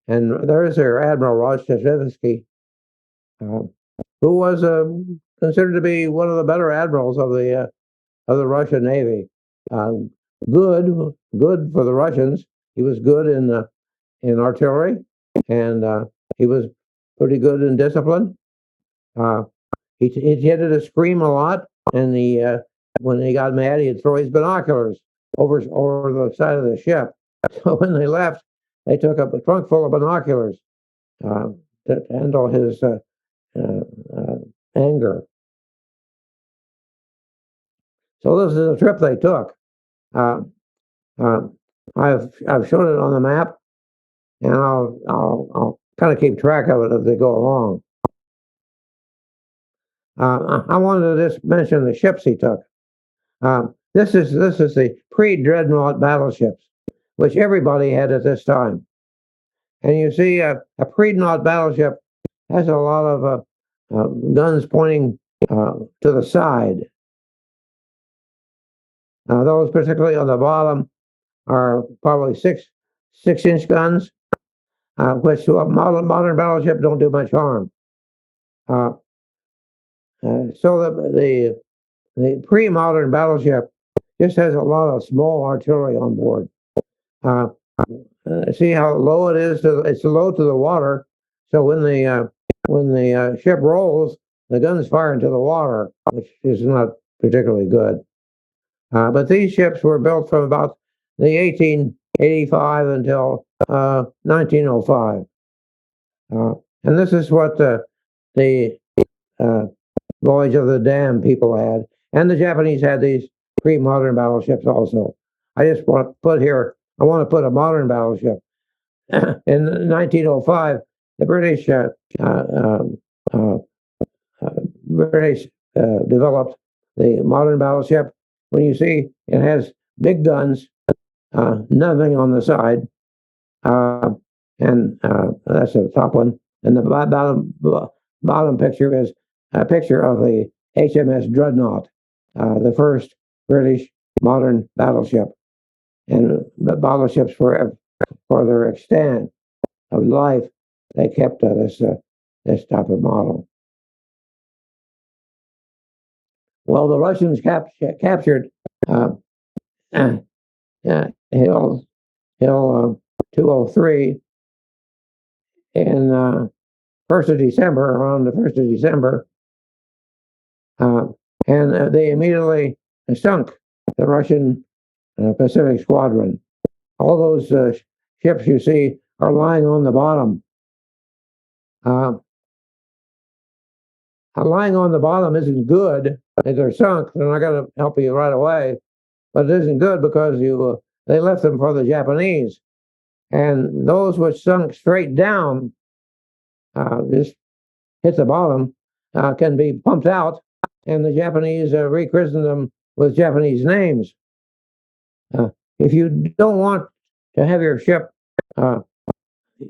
And there is their Admiral Rosh-Chevsky, who was considered to be one of the better admirals of the Russian Navy. Uh, good for the Russians. He was good in artillery, and he was pretty good in discipline. Uh, he tended to scream a lot, and when he got mad, he'd throw his binoculars over the side of the ship. So when they left, they took up a trunk full of binoculars to handle his anger. So this is a trip they took. Uh, uh, I've shown it on the map, and I'll kind of keep track of it as they go along. I wanted to just mention the ships he took. This is the pre-dreadnought battleships, which everybody had at this time. And you see, a pre-dreadnought battleship has a lot of guns pointing to the side. Those, particularly on the bottom, are probably six-inch guns, which to a modern battleship don't do much harm. So the pre-modern battleship just has a lot of small artillery on board. See how low it is? It's low to the water, so when the ship rolls, the guns fire into the water, which is not particularly good. But these ships were built from about the 1885 until 1905, and this is what the Voyage of the Damned people had, and the Japanese had these pre-modern battleships also. I just want to put here. I want to put a modern battleship. In 1905, the British developed the modern battleship. When you see it has big guns, nothing on the side, and that's the top one. And the bottom picture is a picture of the HMS Dreadnought, the first British modern battleship. And the battleships for their extent of life, they kept this type of model. Well, the Russians captured Hill 203 in 1st of December, around the 1st of December, and they immediately sunk the Russian Pacific Squadron. All those ships you see are lying on the bottom. Lying on the bottom isn't good. If they're sunk, they're not going to help you right away. But it isn't good because they left them for the Japanese. And those which sunk straight down, just hit the bottom, can be pumped out, and the Japanese rechristened them with Japanese names. If you don't want to have your ship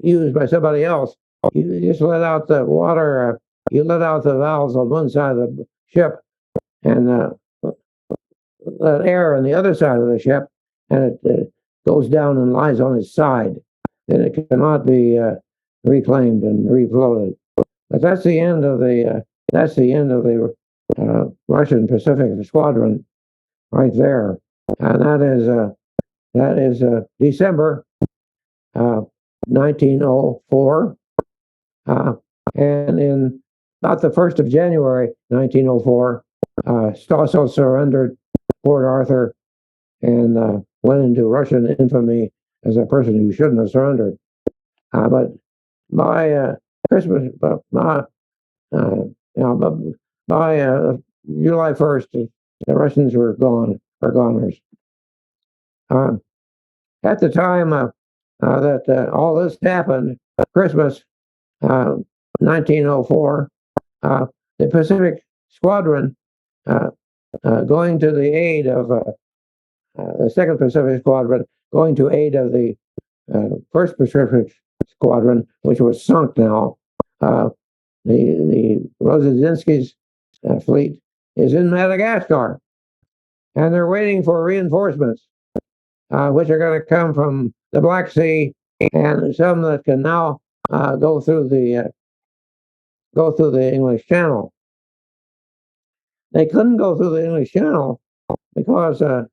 used by somebody else, you just let out the water, you let out the valves on one side of the ship, and let air on the other side of the ship, and it goes down and lies on its side. Then it cannot be reclaimed and refloated. But that's the end of the Russian Pacific Squadron right there, and that is December 1904, and in about the 1st of January 1904, Stossel surrendered Port Arthur and went into Russian infamy as a person who shouldn't have surrendered. But by Christmas, by July 1st, the Russians were gone, or goners. At the time that all this happened, Christmas 1904, the Pacific Squadron going to the aid of the Second Pacific Squadron, going to aid of the First Pacific Squadron, which was sunk now. The Rosazinski's fleet is in Madagascar, and they're waiting for reinforcements, which are going to come from the Black Sea, and some that can now go through the English Channel. They couldn't go through the English Channel because as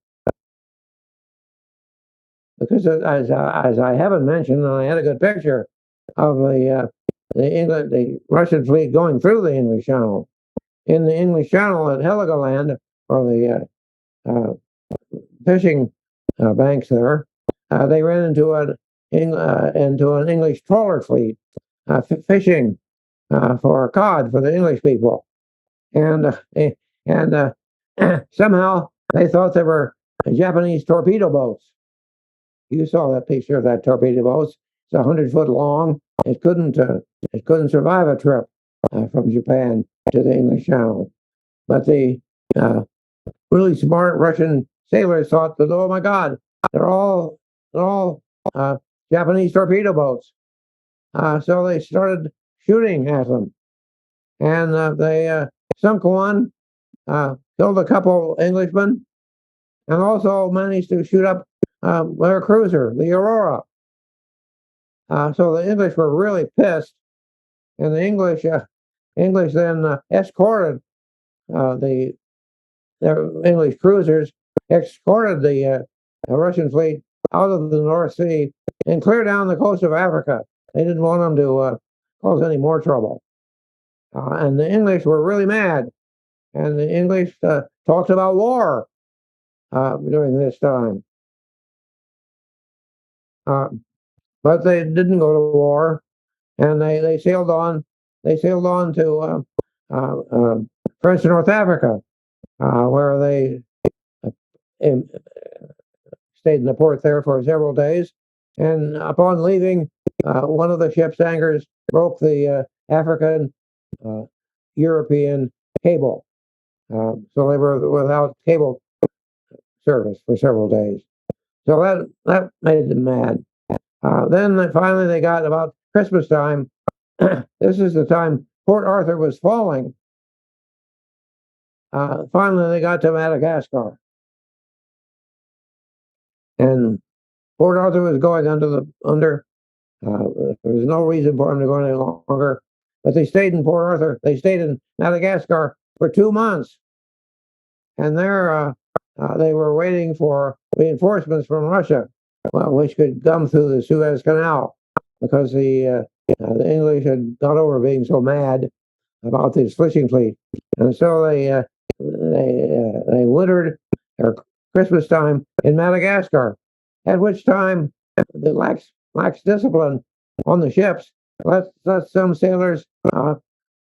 I haven't mentioned, and I had a good picture of the Russian fleet going through the English Channel. In the English Channel at Heligoland, or the fishing banks there, they ran into an English trawler fleet fishing for cod for the English people, and somehow they thought they were Japanese torpedo boats. You saw that picture of that torpedo boat. It's 100 foot long. It couldn't survive a trip from Japan to the English Channel. But the really smart Russian sailors thought that, oh my God, they're all Japanese torpedo boats. So they started shooting at them, and they sunk one, killed a couple Englishmen, and also managed to shoot up their cruiser, the Aurora. So the English were really pissed, and the English then escorted their English cruisers, escorted the Russian fleet out of the North Sea and clear down the coast of Africa. They didn't want them to cause any more trouble. And the English were really mad, and the English talked about war during this time. But they didn't go to war, and they sailed on. They sailed on to French North Africa, where they stayed in the port there for several days. And upon leaving, one of the ship's anchors broke the African European cable. So they were without cable service for several days. So that made them mad. Then finally they got about Christmas time. This is the time Port Arthur was falling. Finally they got to Madagascar. And Port Arthur was going under. There was no reason for him to go any longer. but they stayed in Port Arthur. They stayed in Madagascar for 2 months, and there they were waiting for reinforcements from Russia, which could come through the Suez Canal, because the English had got over being so mad about this fishing fleet, and so they wintered or Christmas time in Madagascar, at which time the lax discipline on the ships let some sailors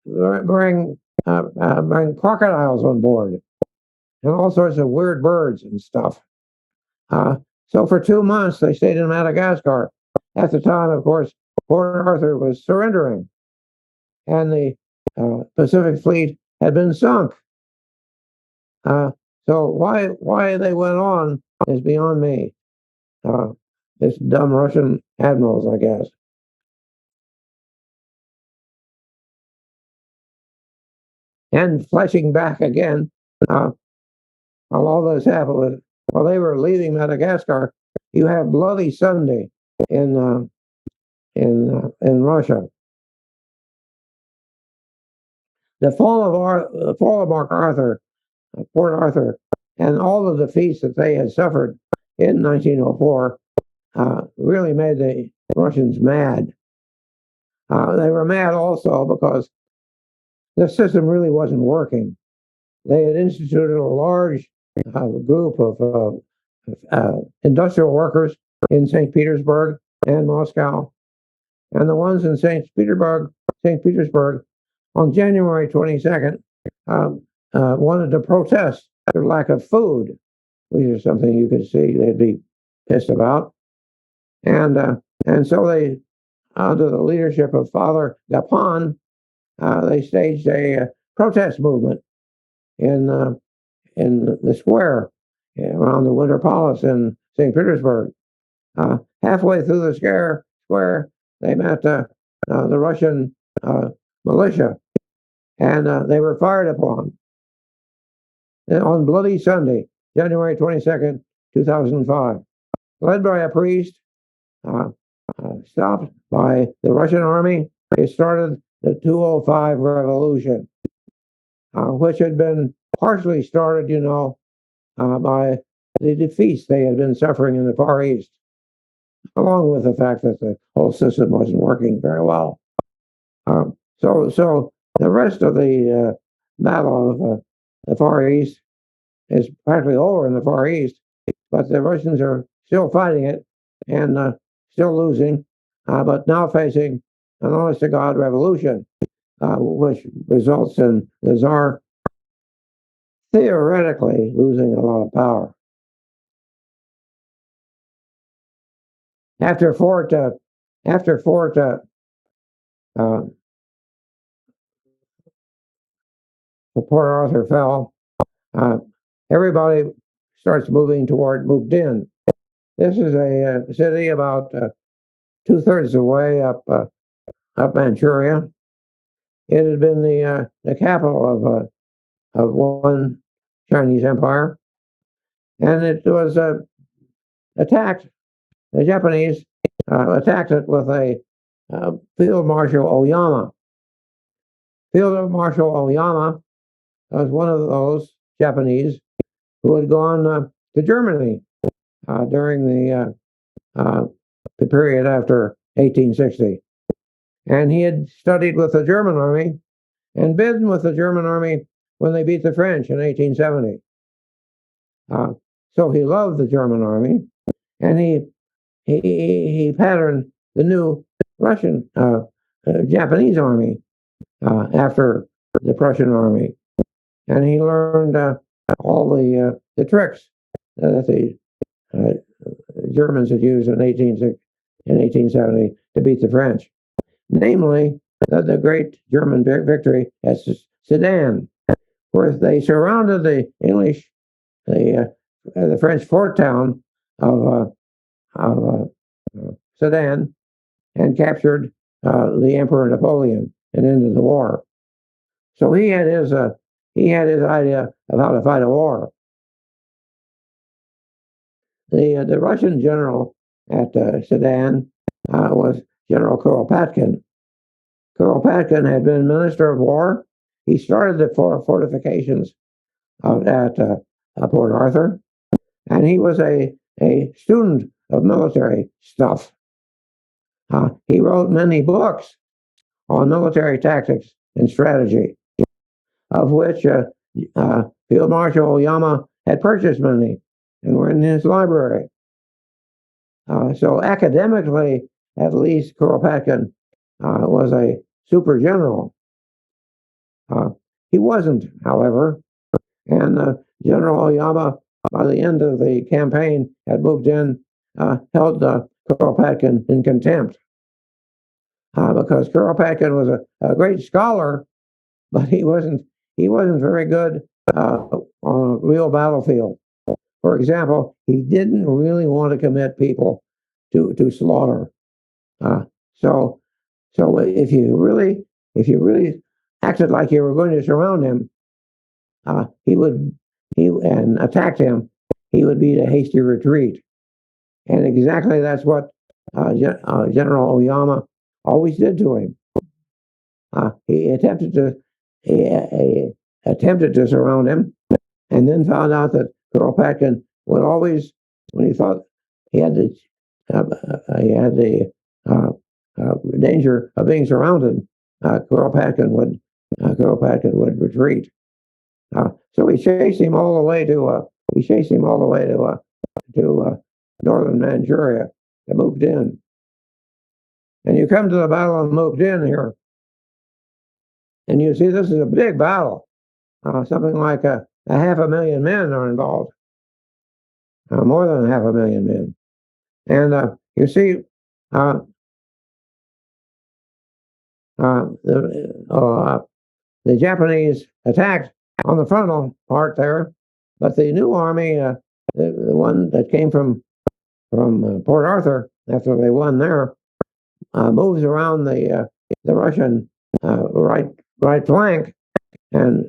bring crocodiles on board and all sorts of weird birds and stuff. So for 2 months they stayed in Madagascar. At the time, of course, Port Arthur was surrendering, and the Pacific Fleet had been sunk. So why they went on is beyond me. It's dumb Russian admirals, I guess. And flashing back again, while all this happened, while they were leaving Madagascar, you have Bloody Sunday in Russia. The fall of MacArthur, Port Arthur, and all the defeats that they had suffered in 1904 really made the Russians mad. They were mad also because the system really wasn't working. They had instituted a large group of industrial workers in St. Petersburg and Moscow, and the ones in St. Petersburg on January 22nd wanted to protest their lack of food, which is something you could see they'd be pissed about. And so they, under the leadership of Father Gapon, they staged a protest movement in the square around the Winter Palace in St. Petersburg. Halfway through the square, they met the Russian militia, and they were fired upon. And on Bloody Sunday, January 22nd, 2005, led by a priest, stopped by the Russian army, it started the 205 revolution, which had been partially started, by the defeats they had been suffering in the Far East, along with the fact that the whole system wasn't working very well. So the rest of the battle of the Far East is practically over in the Far East, but the Russians are still fighting it and still losing, but now facing an honest-to-God revolution, which results in the Tsar theoretically losing a lot of power. After Fort Port Arthur fell, everybody starts moving toward Mukden. This is a city about 2/3 of the way up Manchuria. It had been the capital of one Chinese empire, and it was attacked. The Japanese attacked it with a Field Marshal Oyama. Field Marshal Oyama was one of those Japanese who had gone to Germany during the period after 1860. And he had studied with the German army and been with the German army when they beat the French in 1870. So he loved the German army, and he patterned the new Russian Japanese army after the Prussian army, and he learned all the tricks that the Germans had used in 1870 to beat the French, namely the great German victory at Sedan, where they surrounded the English, the French fort town of Sedan, and captured the Emperor Napoleon and ended the war. So he had his idea of how to fight a war. The Russian general at Sedan was General Kuropatkin, Kuropatkin had been Minister of War. He started the fortifications at Port Arthur, and he was a student of military stuff. He wrote many books on military tactics and strategy, of which Field Marshal Oyama had purchased many and were in his library. So academically, at least, Kuropatkin was a super general. He wasn't, however, and General Oyama, by the end of the campaign, had moved in, held Kuropatkin in contempt because Kuropatkin was a great scholar, but he wasn't very good on a real battlefield. For example, he didn't really want to commit people to slaughter. So if you really acted like you were going to surround him, and attacked him, he would beat a hasty retreat. And exactly that's what General Oyama always did to him. He attempted to surround him, and then found out that Kuropatkin would always, when he thought he had the danger of being surrounded, Kuropatkin would retreat. So he chased him all the way to northern Manchuria, to Mukden. And you come to the Battle of Mukden here, and you see this is a big battle. Something like a 500,000 men are involved, more than 500,000 men. And you see the Japanese attacked on the frontal part there, but the new army, the one that came from Port Arthur after they won there, moves around the Russian right flank, and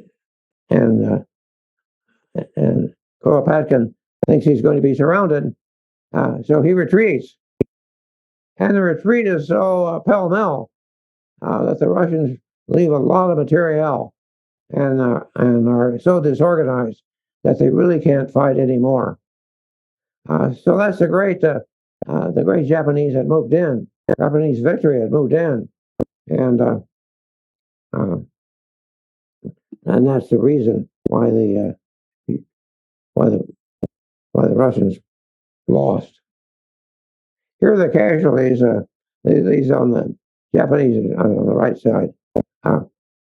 Kuropatkin thinks he's going to be surrounded, so he retreats, and the retreat is so pell-mell that the Russians leave a lot of materiel and are so disorganized that they really can't fight anymore. So that's the great Japanese had moved in. Japanese victory had moved in, and that's the reason why the Russians lost. Here are the casualties. These on the Japanese on the right side.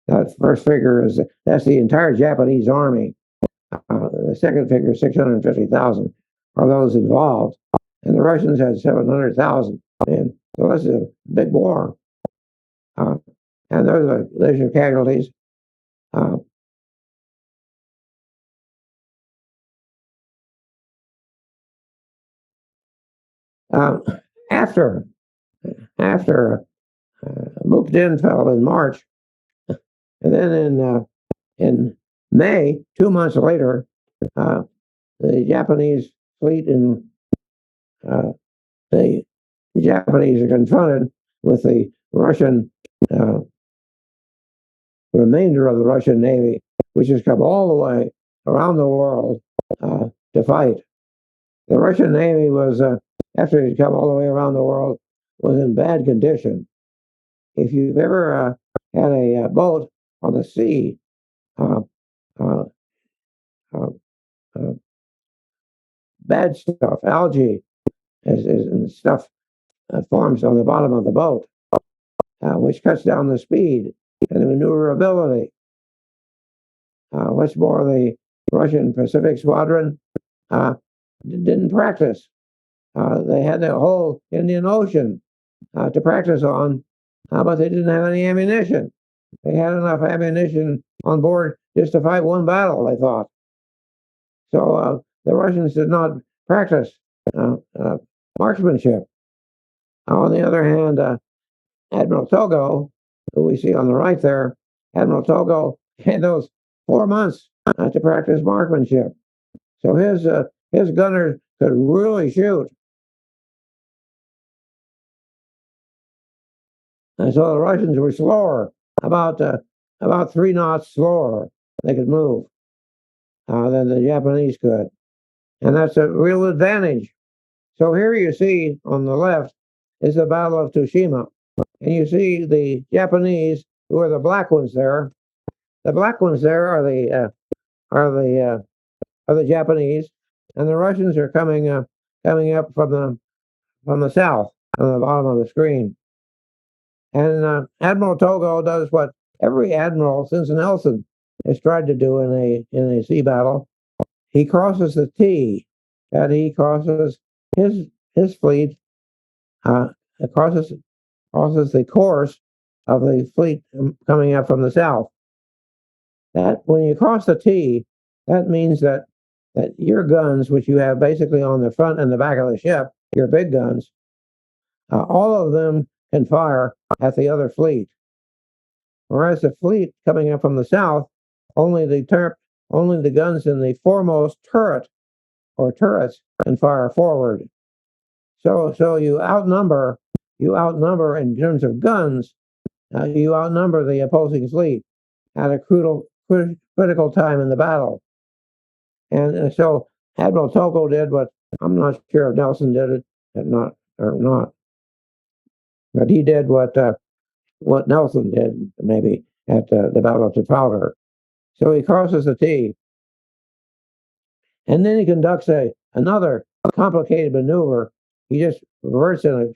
That first figure that's the entire Japanese army. The second figure, 650,000, are those involved, and the Russians had 700,000. And so this is a big war. And there's your casualties. After Mukden fell in March, and then in May, 2 months later, the Japanese fleet and the Japanese are confronted with the Russian remainder of the Russian Navy, which has come all the way around the world to fight. The Russian Navy was, after it had come all the way around the world, was in bad condition. If you've ever had a boat on the sea, bad stuff, algae and stuff forms on the bottom of the boat, which cuts down the speed and the maneuverability. What's more, the Russian Pacific Squadron didn't practice. They had the whole Indian Ocean to practice on, but they didn't have any ammunition. They had enough ammunition on board just to fight one battle, they thought. So the Russians did not practice marksmanship. On the other hand, Admiral Togo, who we see on the right there, Admiral Togo had those 4 months to practice marksmanship. So his gunners could really shoot. And so the Russians were slower, about 3 knots slower. They could move than the Japanese could, and that's a real advantage. So here you see on the left is the Battle of Tsushima, and you see the Japanese, who are the black ones there. The black ones there are the are the Japanese, and the Russians are coming up from the south on the bottom of the screen. And Admiral Togo does what every admiral since Nelson has tried to do in a sea battle. He crosses the T, and he crosses his fleet uh, crosses the course of the fleet coming up from the south. That when you cross the T, that means that your guns, which you have basically on the front and the back of the ship, your big guns, all of them can fire at the other fleet. Whereas the fleet coming up from the south, only the guns in the foremost turret or turrets can fire forward. So you outnumber in terms of guns, you outnumber the opposing fleet at a critical time in the battle. And so Admiral Togo did what I'm not sure if Nelson did it or not, but he did what Nelson did maybe at the Battle of Trafalgar. So he crosses the T, and then he conducts another complicated maneuver. He just reverses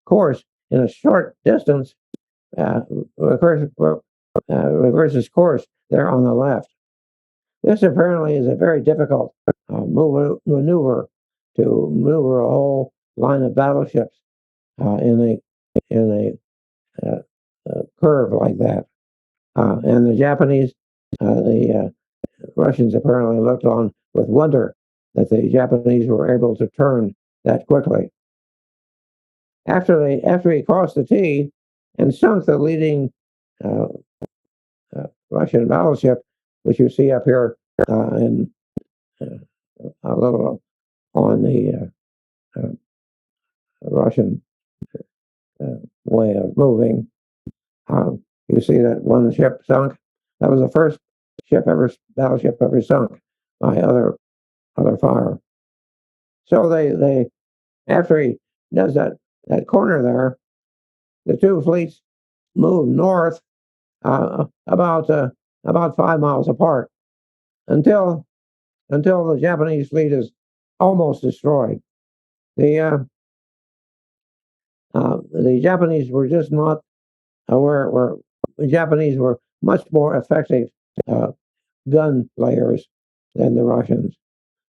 course in a short distance, reverses course there on the left. This apparently is a very difficult maneuver to maneuver a whole line of battleships in a curve like that. And the Japanese, the Russians apparently looked on with wonder that the Japanese were able to turn that quickly. After he crossed the T and sunk the leading Russian battleship, which you see up here in a little on the Russian way of moving. You see that one ship sunk. That was the first battleship ever sunk by other fire. So they after he does that corner there, the two fleets move north about 5 miles apart until the Japanese fleet is almost destroyed. The Japanese were just not were the Japanese were much more effective gun layers than the Russians,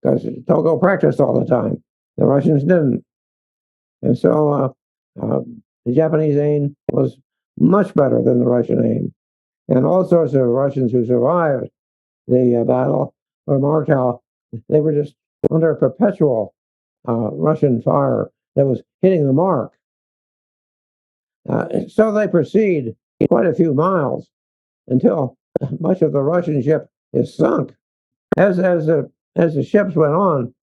because Togo practiced all the time. The Russians didn't, and so the Japanese aim was much better than the Russian aim. And all sorts of Russians who survived the battle remarked how they were just under a perpetual Russian fire that was hitting the mark. So they proceed quite a few miles until much of the Russian ship is sunk. As the ships went on,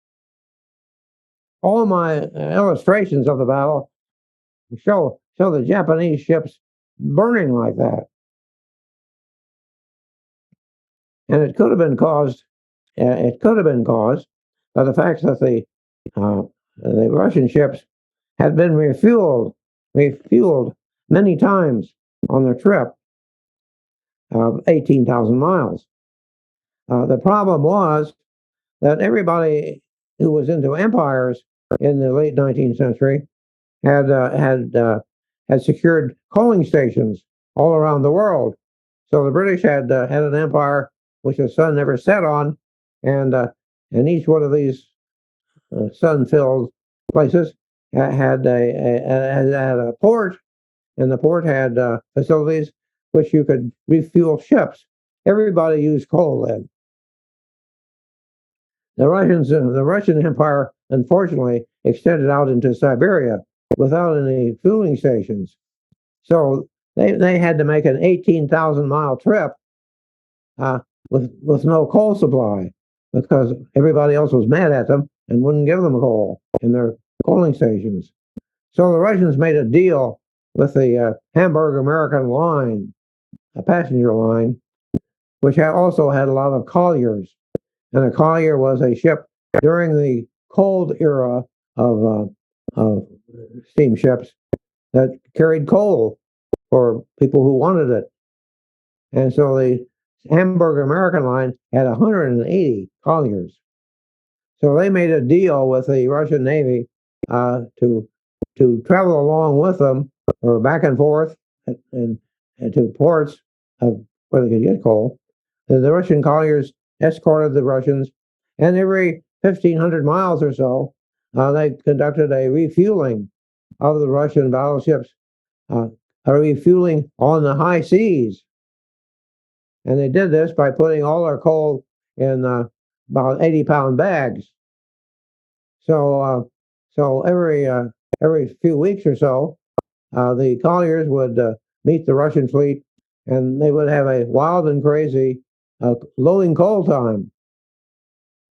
all my illustrations of the battle show the Japanese ships burning like that, and it could have been caused. It could have been caused by the fact that the Russian ships had been refueled many times on their trip of 18,000 miles. The problem was that everybody who was into empires in the late 19th century had secured coaling stations all around the world. So the British had an empire which the sun never set on, and each one of these sun-filled places had a port, and the port had facilities which you could refuel ships. Everybody used coal then. The Russian Empire, unfortunately, extended out into Siberia without any fueling stations. So they had to make an 18,000-mile trip with no coal supply, because everybody else was mad at them and wouldn't give them coal in their coaling stations. So the Russians made a deal with the Hamburg American line, a passenger line, which also had a lot of colliers. And a collier was a ship during the cold era of steamships that carried coal for people who wanted it. And so the Hamburg American line had 180 colliers. So they made a deal with the Russian Navy to travel along with them or back and forth and to ports of where they could get coal. The Russian colliers escorted the Russians, and every 1,500 miles or so, they conducted a refueling of the Russian battleships, a refueling on the high seas. And they did this by putting all their coal in about 80-pound bags. So every few weeks or so, the colliers would meet the Russian fleet, and they would have a wild and crazy loading coal time.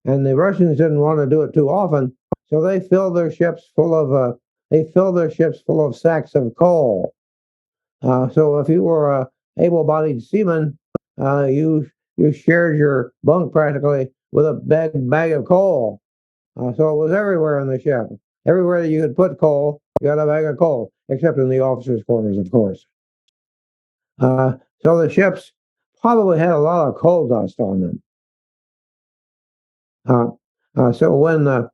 And the Russians didn't want to do it too often, so they filled their ships full of sacks of coal. So if you were a able-bodied seaman, you shared your bunk practically with a bag of coal. So it was everywhere in the ship. Everywhere that you could put coal, you got a bag of coal, except in the officers' quarters, of course. So the ships probably had a lot of coal dust on them. So when a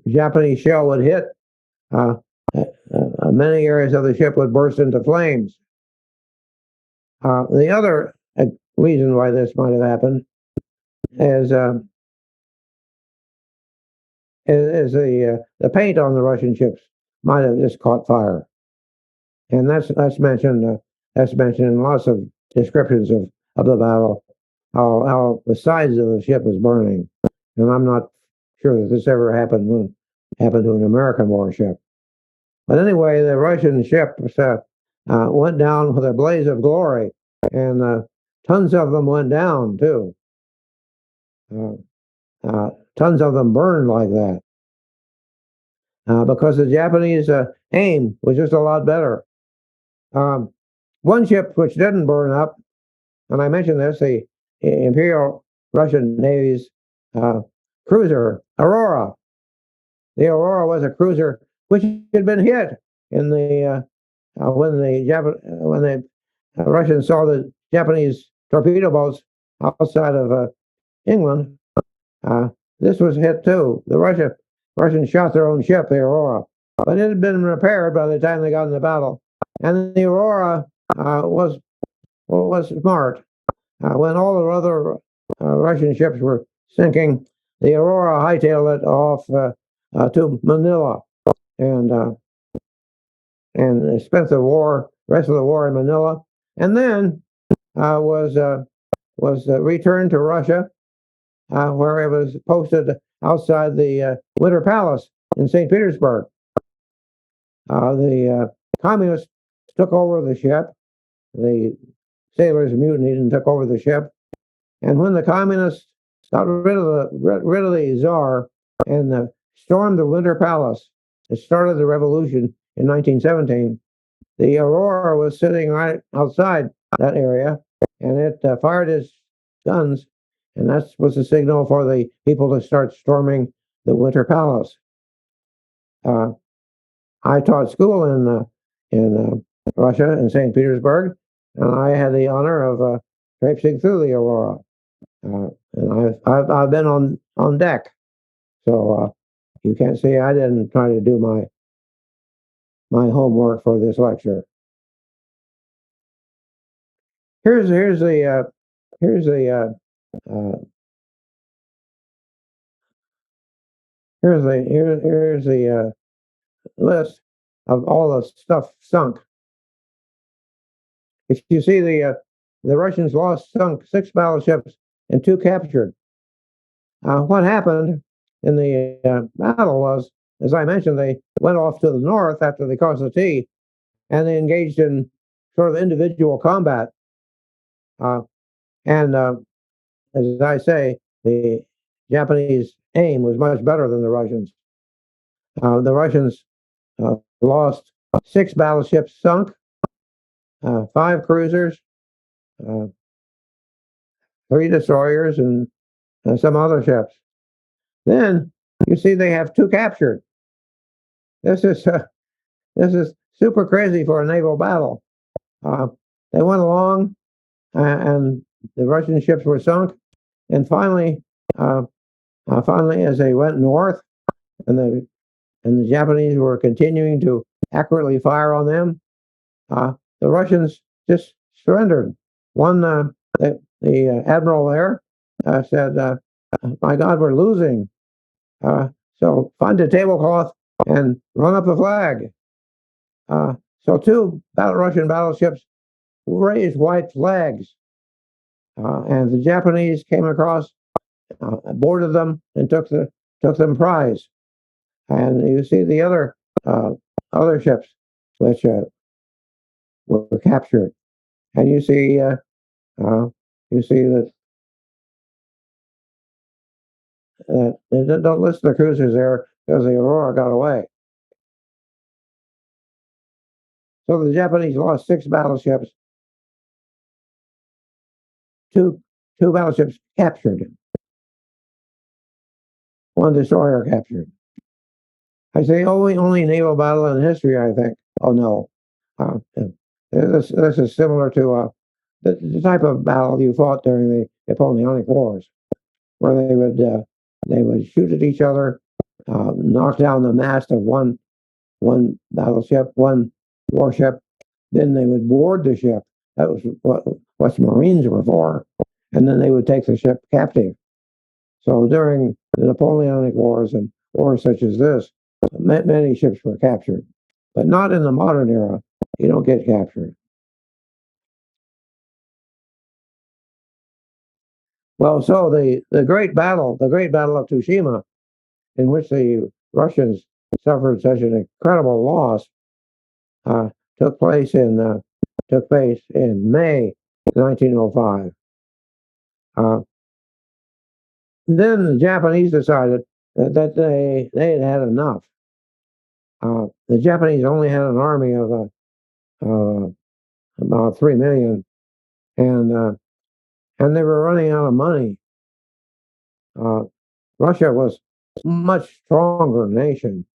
Japanese shell would hit, many areas of the ship would burst into flames. The other reason why this might have happened is the paint on the Russian ships might have just caught fire, and that's mentioned in lots of descriptions of the battle, how the sides of the ship was burning, and I'm not sure that this ever happened to an American warship. But anyway, the Russian ship went down with a blaze of glory, and tons of them went down too. Tons of them burned like that. Because the Japanese aim was just a lot better. One ship which didn't burn up, and I mentioned this, the Imperial Russian Navy's cruiser, Aurora. The Aurora was a cruiser which had been hit in the when the Russians saw the Japanese torpedo boats outside of England. This was hit too. The Russians shot their own ship, the Aurora, but it had been repaired by the time they got in the battle. And the Aurora was smart. When all the other Russian ships were sinking, the Aurora hightailed it off to Manila, and spent the rest of the war in Manila, and then was returned to Russia, where it was posted outside the Winter Palace in St. Petersburg. The communists took over the ship. The sailors mutinied and took over the ship. And when the communists got rid of the Tsar and stormed the Winter Palace, it started the revolution in 1917. The Aurora was sitting right outside that area, and it fired its guns, and that was the signal for the people to start storming the Winter Palace. I taught school in Russia, in St. Petersburg, and I had the honor of traipsing through the Aurora. And I've been on deck, so you can't say I didn't try to do my homework for this lecture. Here's the here's the uh, here's the list of all the stuff sunk. If you see the Russians sunk 6 battleships and 2 captured. What happened in the battle was, as I mentioned, they went off to the north after they crossed the T, and they engaged in sort of individual combat. And as I say, the Japanese aim was much better than the Russians. The Russians lost 6 battleships sunk, 5 cruisers, uh, 3 destroyers, and some other ships. Then you see they have 2 captured. This is this is super crazy for a naval battle. Uh, they went along, and the Russian ships were sunk, and finally, as they went north, and the Japanese were continuing to accurately fire on them, the Russians just surrendered. One, the admiral there said, "My God, we're losing. So find a tablecloth and run up the flag." So 2 Russian battleships raised white flags, and the Japanese came across, boarded them, and took them prize. And you see the other ships which were captured, and you see that they don't list the cruisers there because the Aurora got away. So the Japanese lost 6 battleships, two battleships captured, 1 destroyer captured. I say only naval battle in history, I think. Oh no, this is similar to the type of battle you fought during the Napoleonic Wars, where they would shoot at each other, knock down the mast of one battleship, one warship. Then they would board the ship. That was what Marines were for, and then they would take the ship captive. So during the Napoleonic Wars and wars such as this, many ships were captured, but not in the modern era. You don't get captured. Well, so the great battle of Tsushima, in which the Russians suffered such an incredible loss, uh, took place in May 1905. Then the Japanese decided that they had had enough. The Japanese only had an army of about 3 million, and they were running out of money. Russia was a much stronger nation,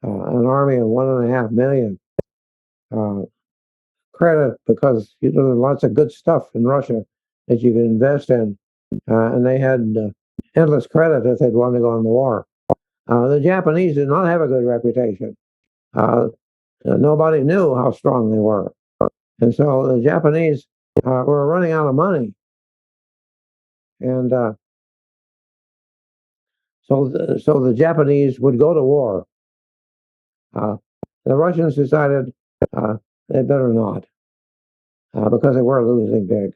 an army of 1.5 million. Credit, because there's lots of good stuff in Russia that you can invest in, and they had endless credit if they'd want to go on the war. The Japanese did not have a good reputation. Nobody knew how strong they were, and so the Japanese were running out of money, and so the Japanese would go to war. The Russians decided they better not, because they were losing big.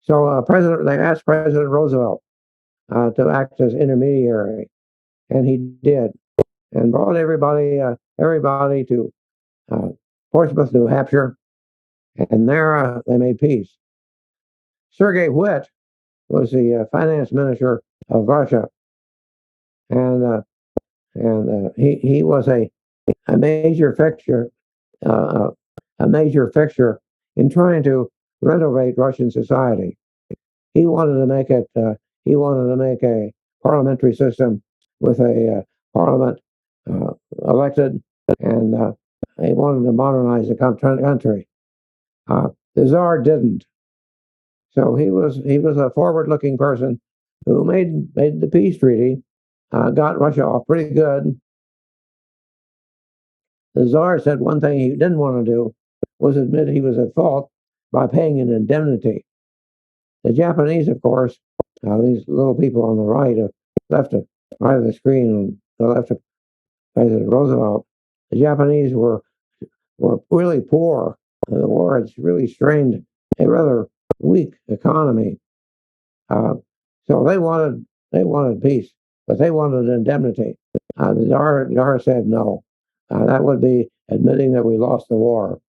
So they asked President Roosevelt to act as intermediary, and he did, and brought everybody to Portsmouth, New Hampshire, and there they made peace. Sergei Witt was the finance minister of Russia, and he was a major fixture uh, a major fixture in trying to renovate Russian society. He wanted to make it. He wanted to make a parliamentary system with a parliament elected, and he wanted to modernize the country. The Tsar didn't, so he was a forward-looking person who made the peace treaty, got Russia off pretty good. The Tsar said one thing he didn't want to do was admit he was at fault by paying an indemnity. The Japanese, of course, these little people on the right, right of the screen, on the left of President Roosevelt, the Japanese were really poor. The war had really strained a rather weak economy, so they wanted peace, but they wanted indemnity. The Tsar said no. That would be admitting that we lost the war.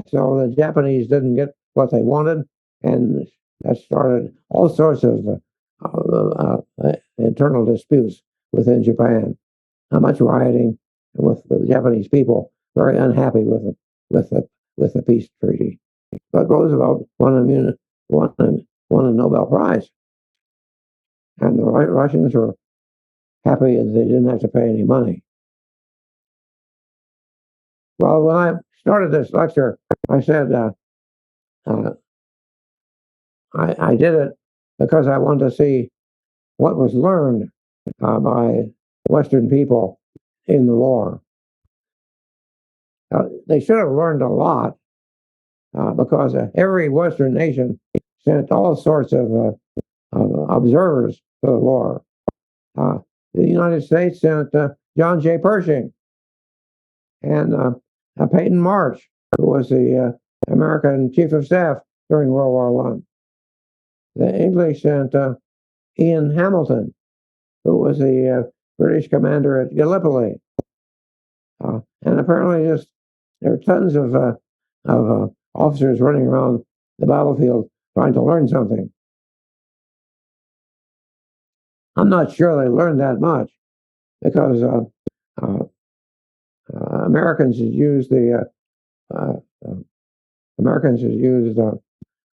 So the Japanese didn't get what they wanted, and that started all sorts of internal disputes within Japan. much rioting with the Japanese people, very unhappy with the peace treaty. But Roosevelt won a Nobel Prize, and the Russians were happy as they didn't have to pay any money. Well, when I started this lecture, I said I did it because I wanted to see what was learned by Western people in the war. They should have learned a lot because every Western nation sent all sorts of observers to the war. The United States sent John J. Pershing and Peyton March, who was the American Chief of Staff during World War I. The English sent Ian Hamilton, who was the British commander at Gallipoli. And apparently there are tons of officers running around the battlefield trying to learn something. I'm not sure they learned that much because Americans had used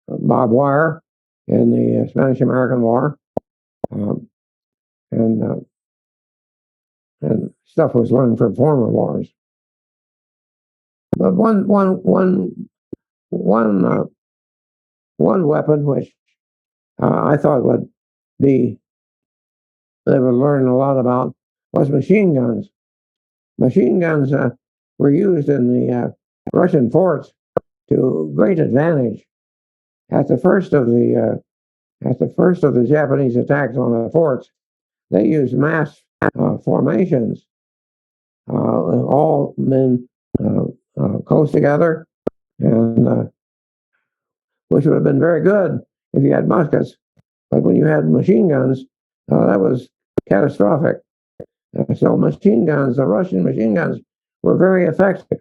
barbed wire in the Spanish-American War, and stuff was learned from former wars. But one weapon which I thought they would learn a lot about was machine guns. Machine guns were used in the Russian forts to great advantage. At the first of the Japanese attacks on the forts, they used mass formations, all men close together, and which would have been very good if you had muskets. But when you had machine guns, that was catastrophic. So the Russian machine guns, were very effective.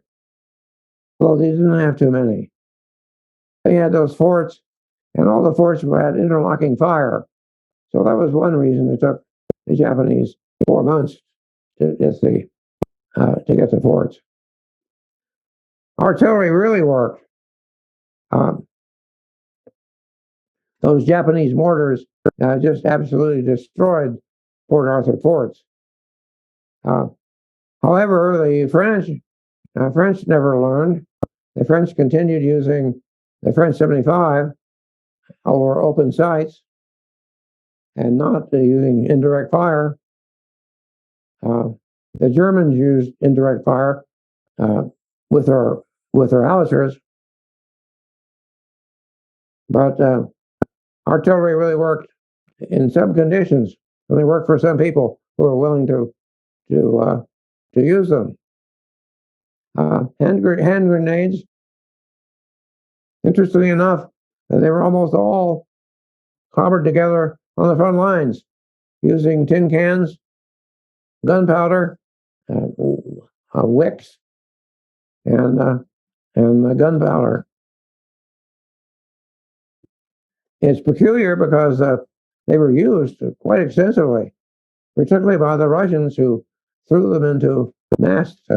Well, they didn't have too many. They had those forts, and all the forts had interlocking fire. So that was one reason it took the Japanese 4 months to get the forts. Artillery really worked. Those Japanese mortars just absolutely destroyed Port Arthur forts. However, the French never learned. The French continued using the French 75 over open sights and not using indirect fire. The Germans used indirect fire with their howitzers, but artillery really worked in some conditions. Really worked for some people who were willing to use them. Hand grenades, interestingly enough, they were almost all clobbered together on the front lines using tin cans, gunpowder, wicks, and gunpowder. It's peculiar because they were used quite extensively, particularly by the Russians, who threw them into massed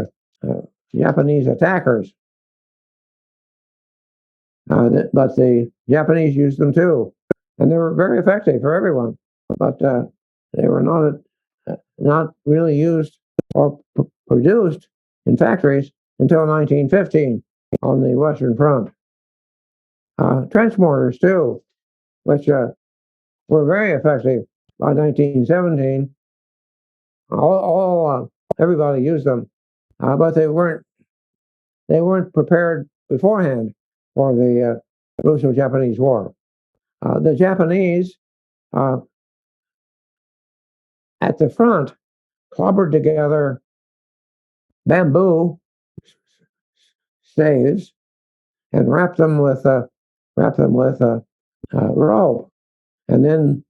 Japanese attackers. But the Japanese used them too, and they were very effective for everyone. But they were not really used or produced in factories until 1915 on the Western Front. Trench mortars too, which were very effective by 1917. Everybody used them, but they weren't prepared beforehand for the Russo-Japanese War. The Japanese at the front clobbered together bamboo staves and wrapped them with rope, and then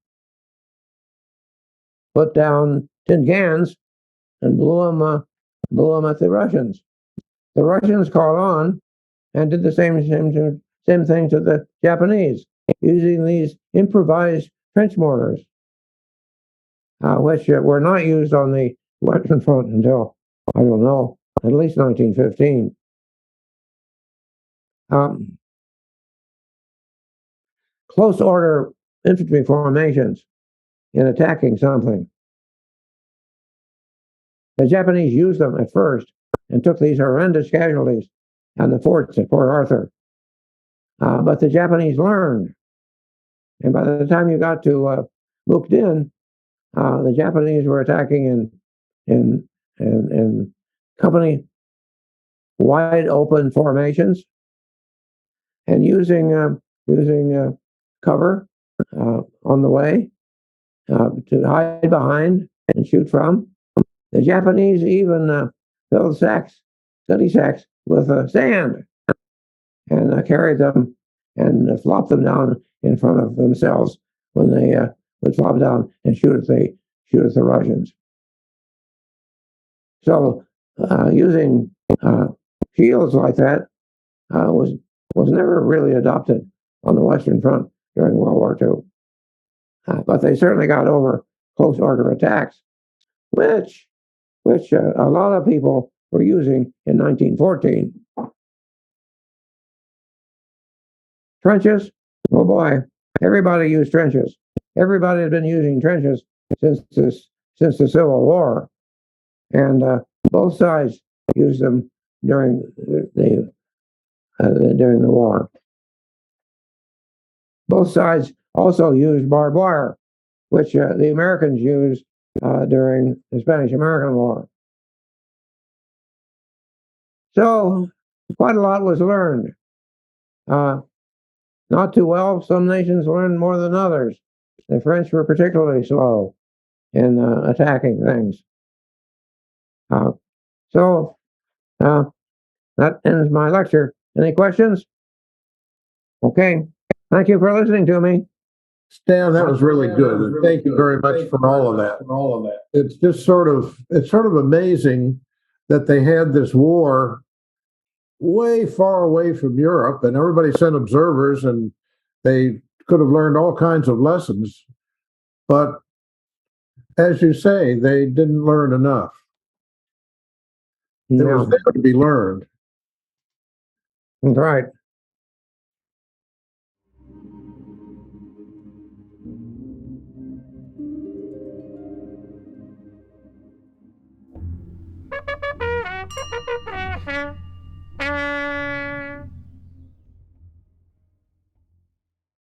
put down tin cans and blew them at the Russians. The Russians caught on and did the same thing to the Japanese, using these improvised trench mortars, which were not used on the Western Front until, I don't know, at least 1915. Close order infantry formations in attacking something. The Japanese used them at first and took these horrendous casualties on the forts at Port Arthur. But the Japanese learned. And by the time you got to Mukden, the Japanese were attacking in company wide open formations and using cover on the way to hide behind and shoot from. The Japanese even filled gunny sacks with sand and carried them and flopped them down in front of themselves when they would flop down and shoot at the Russians. So using shields like that was never really adopted on the Western Front during World War II. But they certainly got over close order attacks, which a lot of people were using in 1914. Trenches, oh boy, everybody used trenches. Everybody had been using trenches since the Civil War, and both sides used them during the war. Both sides also used barbed wire, which the Americans used during the Spanish-American War. So quite a lot was learned. Not too well. Some nations learned more than others. The French were particularly slow in attacking things. So that ends my lecture. Any questions? Okay. Thank you for listening to me. Stan, that was really good. And thank you very much for all of that. It's just sort of amazing that they had this war way far away from Europe, and everybody sent observers, and they could have learned all kinds of lessons. But as you say, they didn't learn enough. It was there to be learned. That's right.